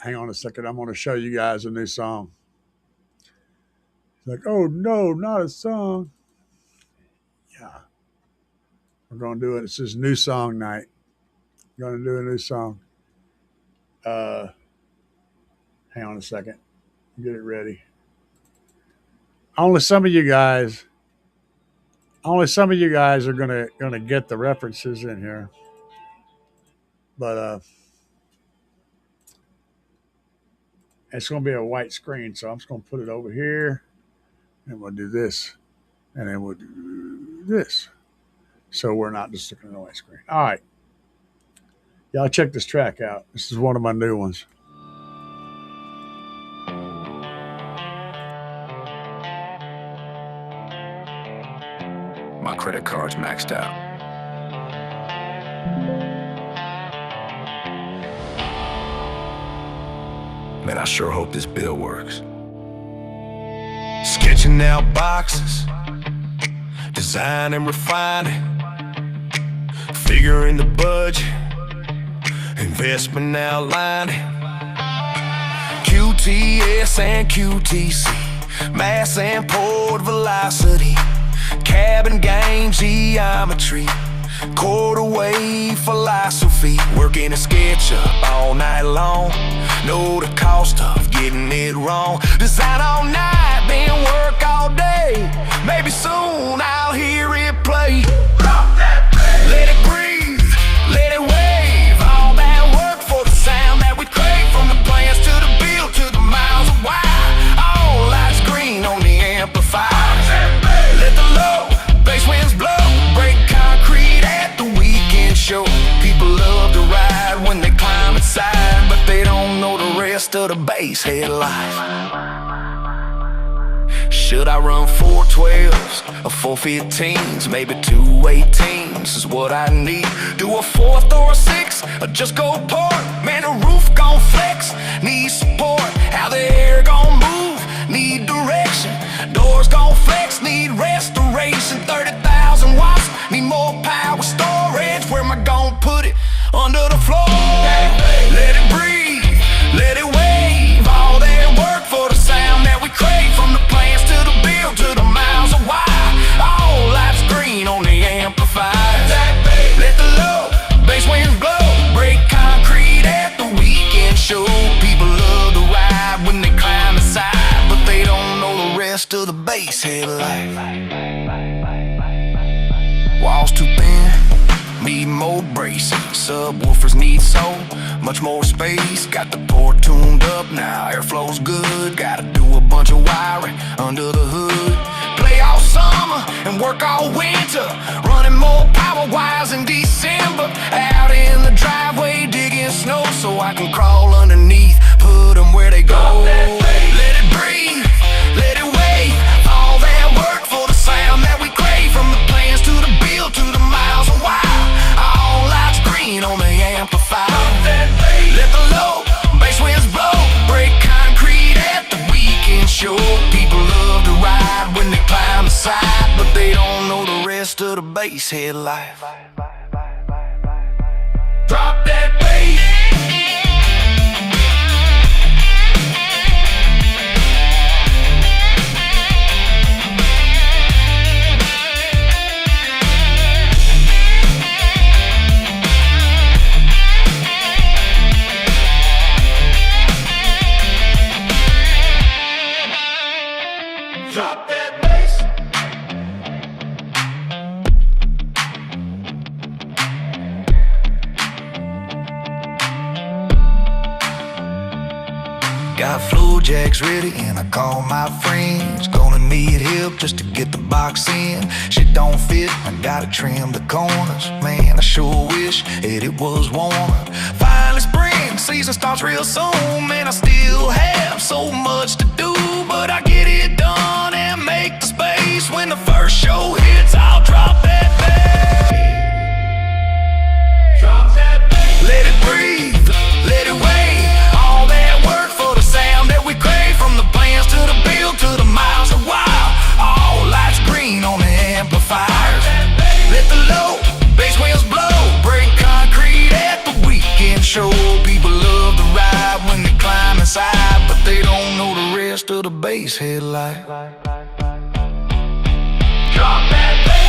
hang on a second. I'm going to show you guys a new song. It's like, oh no, not a song. Yeah. We're going to do it. It's this new song night. We're going to do a new song. Hang on a second. Get it ready. Only some of you guys are gonna get the references in here. But it's gonna be a white screen, so I'm just gonna put it over here, and we'll do this, and then we'll do this. So we're not just looking at a white screen. All right. Y'all check this track out. This is one of my new ones. My credit card's maxed out. Man, I sure hope this bill works. Sketching out boxes, designing, refining, figuring the budget, investment outlining. QTS and QTC, mass and port velocity, cabin game geometry, quarter wave philosophy, working a SketchUp all night long, know the cost of getting it wrong, design all night. rest of the base head life. Should I run 412s or 415s? Maybe 218s is what I need. Do a fourth or a sixth, or just go park. Man, the roof gon' flex, need support. How the air gon' move, need direction. Doors gon' flex, need restoration. 30,000 watts, need more power storage. Where am I gon' put it? Under the floor. Let it breathe, let it wave. All that work for the sound that we crave. From the plans to the build to the miles of wire. All life's green on the amplifiers. Let the low bass winds blow, break concrete at the weekend show. People love to ride when they climb the side, but they don't know the rest of the bass head life. Walls too thin, need more bracing. Subwoofers need so much more space. Got the port tuned up, now airflow's good. Gotta do a bunch of wiring under the hood. Play all summer and work all winter, running more power wires in December. Out in the driveway digging snow so I can crawl underneath, put them where they go. Let it breathe, let it wave. All that work for the sound that we crave. From the plans to the build to the miles of wire. All lights green on the amplifier. Let the low bass winds blow, break concrete at the weekend show. People love to ride when they climb the side, but they don't know the rest of the bass head life. Drop that bass. Drop that bass. Got floor jacks ready and I call my friends. Gonna need help just to get the box in. Shit don't fit, I gotta trim the corners. Man, I sure wish it was warmer. Finally spring, season starts real soon. Man, I still have so much to do, but I get it done and make the space. When the first show hits, I'll drop that bass. Drop that bass. Let it breathe, let it wave. All that work for the sound that we crave. From the plans to the build to the miles of wire. All lights green on the amplifiers. Let the low bass winds blow, break concrete at the weekend show. People love to ride when they climb inside, but they don't know the rest of the bass head life. Drop that bass.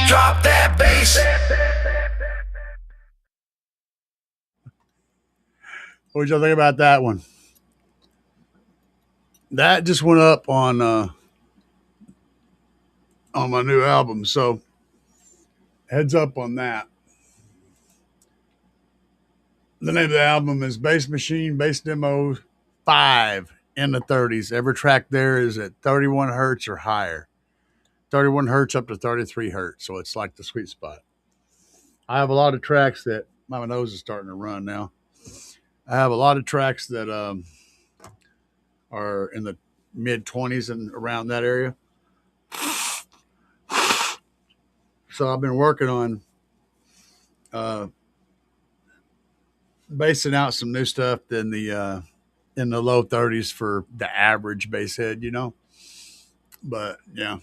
Drop that bass. What did y'all think about that one? That just went up on my new album, so heads up on that. The name of the album is Bass Machine Bass Demo 5 in the 30s. Every track there is at 31 hertz or higher. 31 hertz up to 33 hertz, so it's like the sweet spot. I have a lot of tracks that my nose is starting to run now. I have a lot of tracks that are in the mid 20s and around that area. So I've been working on basing out some new stuff in the low 30s for the average bass head, you know. But yeah.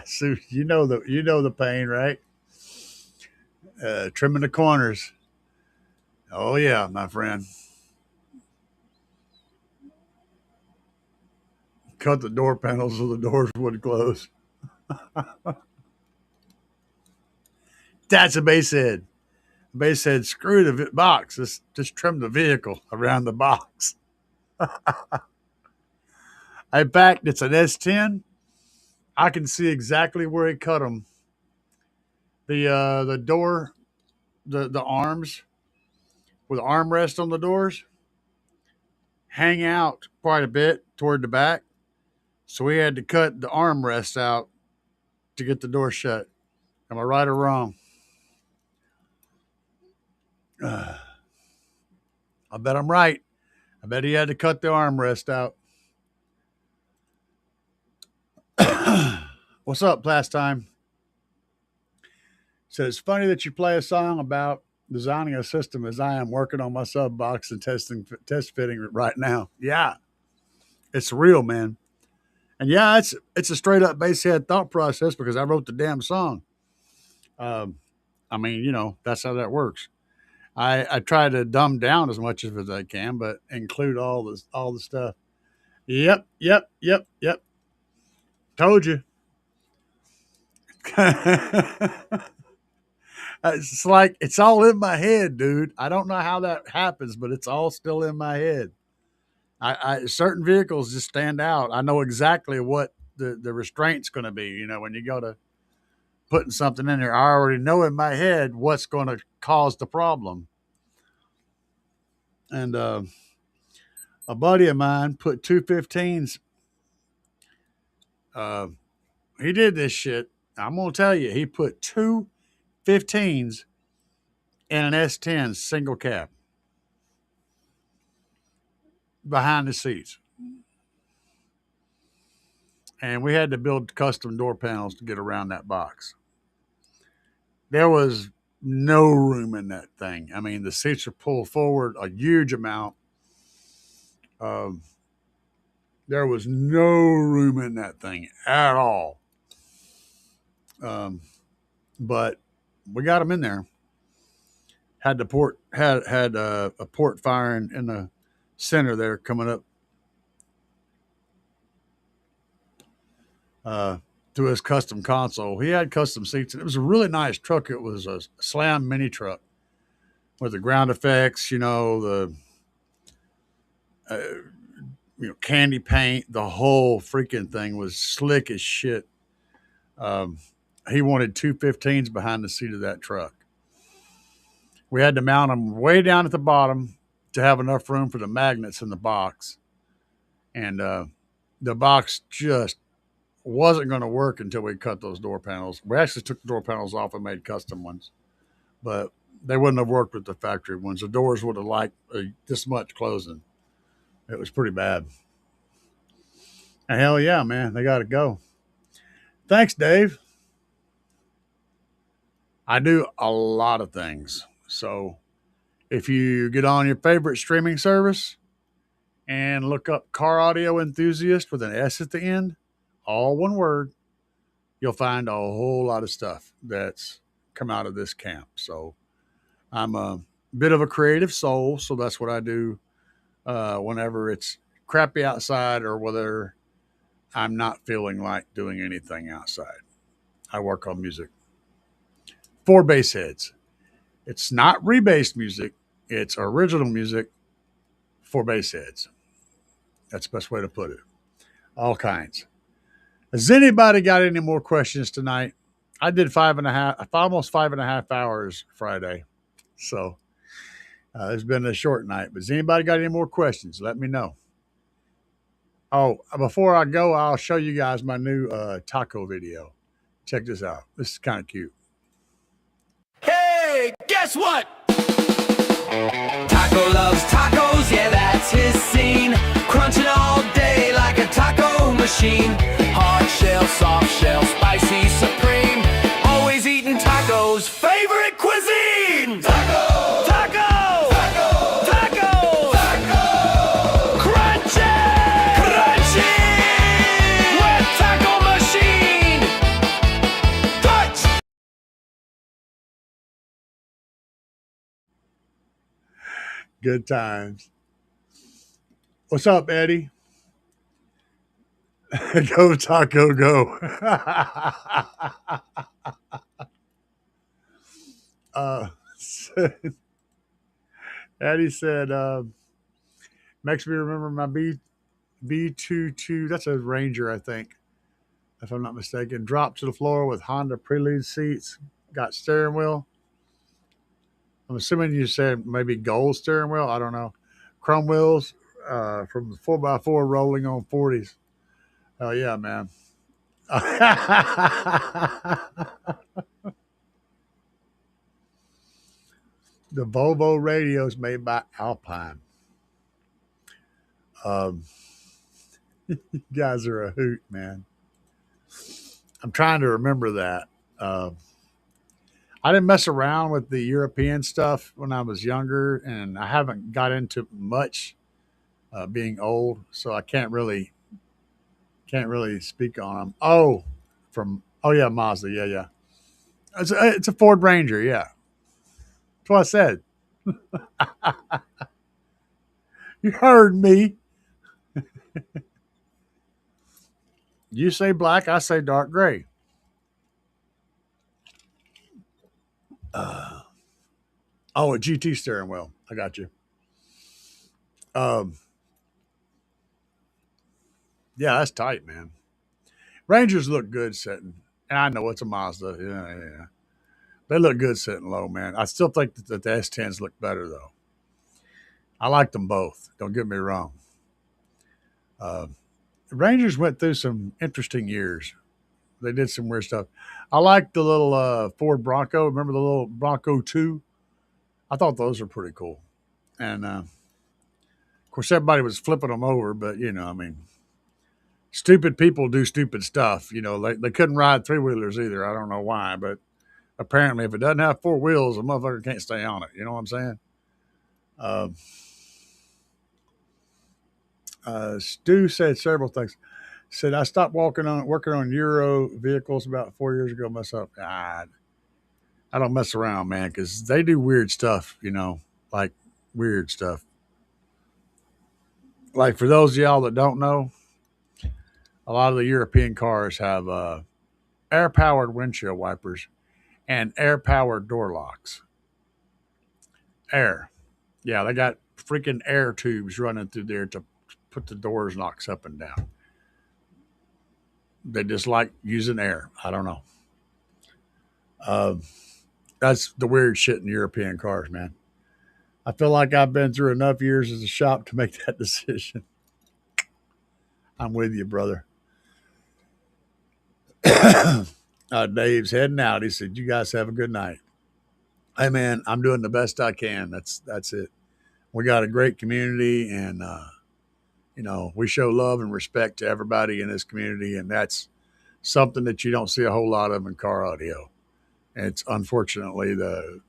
So you know the pain, right? Trimming the corners. Oh yeah, my friend. Cut the door panels so the doors wouldn't close. That's a bass head. The bass head, screw the box. Just trim the vehicle around the box. In fact, it's an S10. I can see exactly where he cut them. The door, the arms with the armrest on the doors hang out quite a bit toward the back. So we had to cut the armrest out to get the door shut. Am I right or wrong? I bet I'm right. I bet he had to cut the armrest out. What's up, Pastime? So it's funny that you play a song about designing a system as I am working on my sub box and test fitting it right now. Yeah, it's real, man. And yeah, it's a straight up basshead thought process because I wrote the damn song. Um, I mean, that's how that works. I try to dumb down as much as I can, but include all the stuff. Yep, yep, yep, yep. Told you. It's like it's all in my head, dude. I don't know how that happens, but it's all still in my head. Certain vehicles just stand out. I know exactly what the restraint's going to be. When you go to putting something in there, I already know in my head what's going to cause the problem. And a buddy of mine put 215s. He did this shit. I'm going to tell you, he put 215s in an S10 single cab behind the seats. And we had to build custom door panels to get around that box. There was no room in that thing. I mean, the seats are pulled forward a huge amount. There was no room in that thing at all. But we got them in there. Had a port fire in the center there coming up to his custom console. He had custom seats. It was a really nice truck. It was a Slam mini truck with the ground effects, the candy paint. The whole freaking thing was slick as shit. He wanted 215s behind the seat of that truck. We had to mount them way down at the bottom to have enough room for the magnets in the box. And the box just wasn't going to work until we cut those door panels. We actually took the door panels off and made custom ones, but they wouldn't have worked with the factory ones. The doors would have liked this much closing. It was pretty bad. And hell yeah, man, they got to go. Thanks, Dave. I do a lot of things. So if you get on your favorite streaming service and look up Car Audio Enthusiast with an S at the end, all one word, you'll find a whole lot of stuff that's come out of this camp. So I'm a bit of a creative soul. So that's what I do whenever it's crappy outside or whether I'm not feeling like doing anything outside. I work on music for bass heads. It's not rebased music. It's original music for bass heads. That's the best way to put it. All kinds. Has anybody got any more questions tonight? I did almost 5.5 hours Friday. So it's been a short night. But has anybody got any more questions? Let me know. Oh, before I go, I'll show you guys my new taco video. Check this out. This is kind of cute. Hey, guess what? Taco loves tacos, yeah, that's his scene. Crunching all day like a taco machine. Hard shell, soft shell, spicy, supreme. Always eating tacos, favorite cuisine. Taco! Taco! Taco! Taco! Taco! Crunchy! Crunchy! With Taco Machine! Touch! Good times. What's up, Eddie? Go Taco Go. Eddie said, makes me remember my B22. That's a Ranger, I think, if I'm not mistaken. Dropped to the floor with Honda Prelude seats. Got steering wheel. I'm assuming you said maybe gold steering wheel. I don't know. Chrome wheels from the 4x4 rolling on 40s. Oh, yeah, man. The Volvo radios made by Alpine. Um, you guys are a hoot, man. I'm trying to remember that. I didn't mess around with the European stuff when I was younger, and I haven't got into much being old, so I can't really speak on them. Oh yeah, Mazda, yeah. It's a Ford Ranger, yeah. That's what I said. You heard me. You say black, I say dark gray. Oh, a GT steering wheel. I got you. Um, yeah, that's tight, man. Rangers look good sitting, and I know it's a Mazda. Yeah. They look good sitting low, man. I still think that the S10s look better though. I like them both. Don't get me wrong. Uh, Rangers went through some interesting years. They did some weird stuff. I like the little Ford Bronco. Remember the little Bronco 2? I thought those were pretty cool. And of course, everybody was flipping them over, but I mean, stupid people do stupid stuff. They couldn't ride three wheelers either. I don't know why, but apparently, if it doesn't have four wheels, a motherfucker can't stay on it. You know what I'm saying? Uh, Stu said several things. Said I stopped working on Euro vehicles about 4 years ago myself. I don't mess around, man, because they do weird stuff. Like weird stuff. Like for those of y'all that don't know, a lot of the European cars have air powered windshield wipers and air powered door locks. Air, yeah, they got freaking air tubes running through there to put the doors locks up and down. They just like using air. I don't know. Uh, that's the weird shit in European cars, man. I feel like I've been through enough years as a shop to make that decision. I'm with you, brother. Dave's heading out. He said, "You guys have a good night." Hey, man, I'm doing the best I can. That's it. We got a great community, and we show love and respect to everybody in this community, and that's something that you don't see a whole lot of in car audio. And it's unfortunately the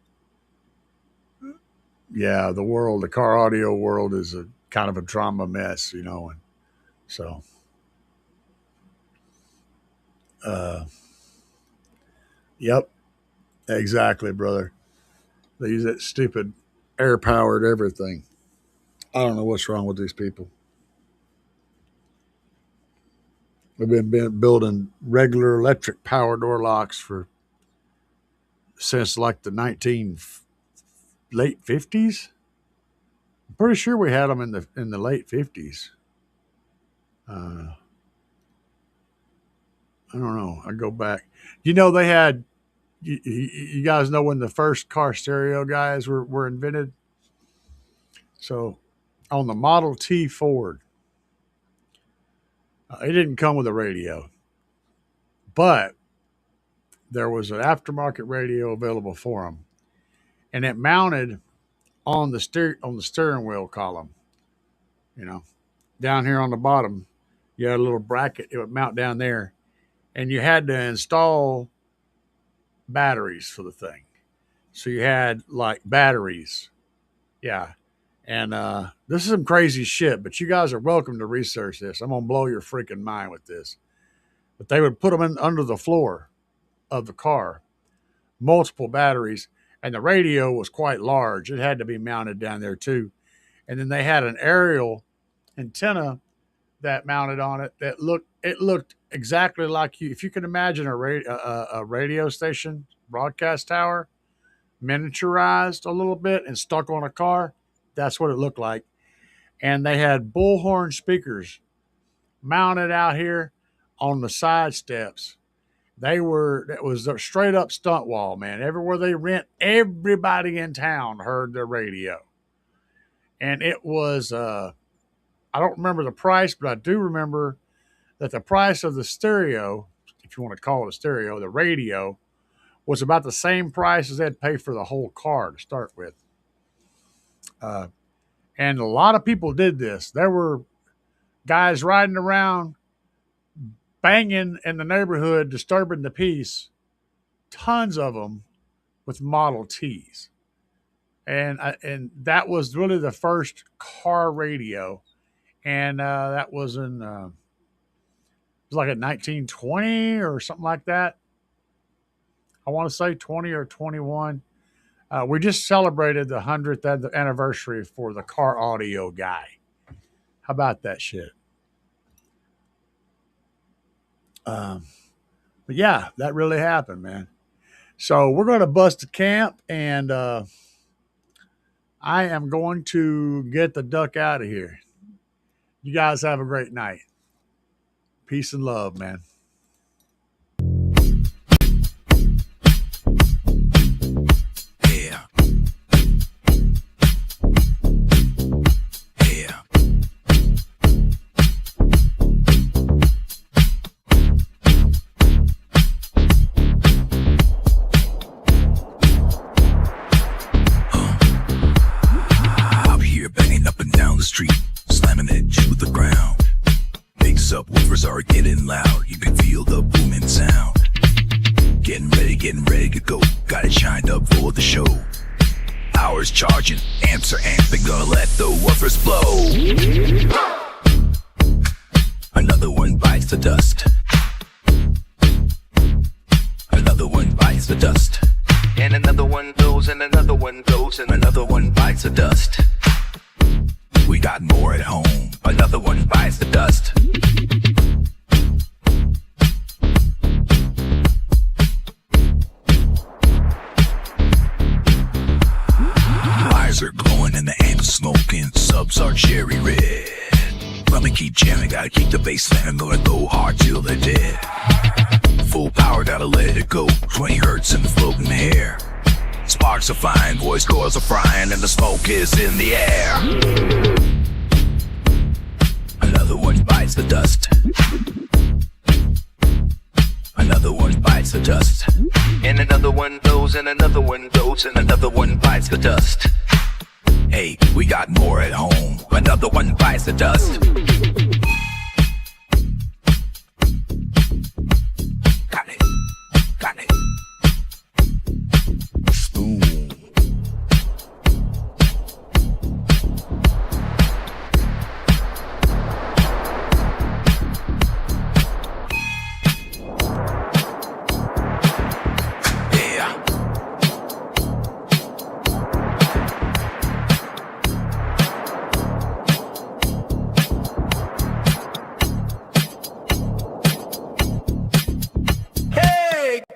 car audio world is a kind of a drama mess, and so, uh, yep, exactly, brother. They use that stupid air powered everything. I don't know what's wrong with these people. We've been building regular electric power door locks for since like the 19 late 50s. I'm pretty sure we had them in the late 50s. Uh, I don't know. I go back. They had. You guys know when the first car stereo guys were invented. So on the Model T Ford, it didn't come with a radio, but there was an aftermarket radio available for them, and it mounted on the steering wheel column. You know, down here on the bottom, you had a little bracket. It would mount down there, and you had to install batteries for the thing. So you had like batteries, yeah. And this is some crazy shit, but you guys are welcome to research this. I'm gonna blow your freaking mind with this. But they would put them in under the floor of the car, multiple batteries, and the radio was quite large. It had to be mounted down there too. And then they had an aerial antenna that mounted on it that looked exactly like you. If you can imagine a radio station broadcast tower miniaturized a little bit and stuck on a car, that's what it looked like. And they had bullhorn speakers mounted out here on the side steps. It was a straight up stunt wall, man. Everywhere they went, everybody in town heard their radio. And it was, I don't remember the price, but I do remember that the price of the stereo, if you want to call it a stereo, the radio, was about the same price as they'd pay for the whole car to start with. And a lot of people did this. There were guys riding around banging in the neighborhood, disturbing the peace, tons of them with Model Ts. And that was really the first car radio. And that was in, it was like in 1920 or something like that. I want to say 20 or 21. We just celebrated the 100th anniversary for the car audio guy. How about that shit? But yeah, that really happened, man. So we're going to bust a camp, and I am going to get the duck out of here. You guys have a great night. Peace and love, man. Yeah. Yeah. Out here banging up and down the street, slamming it to the ground. Big subwoofers are getting loud. You can feel the booming sound. Getting ready to go. Got it shined up for the show. Power's charging, amps are amping, gonna let the woofers blow. Another one bites the dust. Another one bites the dust. And another one goes, and another one goes, and another one bites the dust. We got more at home. Another one bites the dust. Eyes are glowing and the amp is smoking. Subs are cherry red. Let me keep jamming, gotta keep the bass slamming. Gonna go hard till they're dead. Full power, gotta let it go. 20 hertz in the floating air. Sparks are flying, voice coils are frying, and the smoke is in the air. Another one bites the dust. Another one bites the dust. And another one goes, and another one goes, and another one bites the dust. Hey, we got more at home. Another one bites the dust. Got it. Got it. Spoon.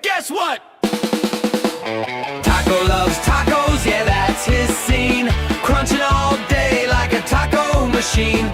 Guess what? Taco loves tacos, yeah, that's his scene. Crunching all day like a taco machine.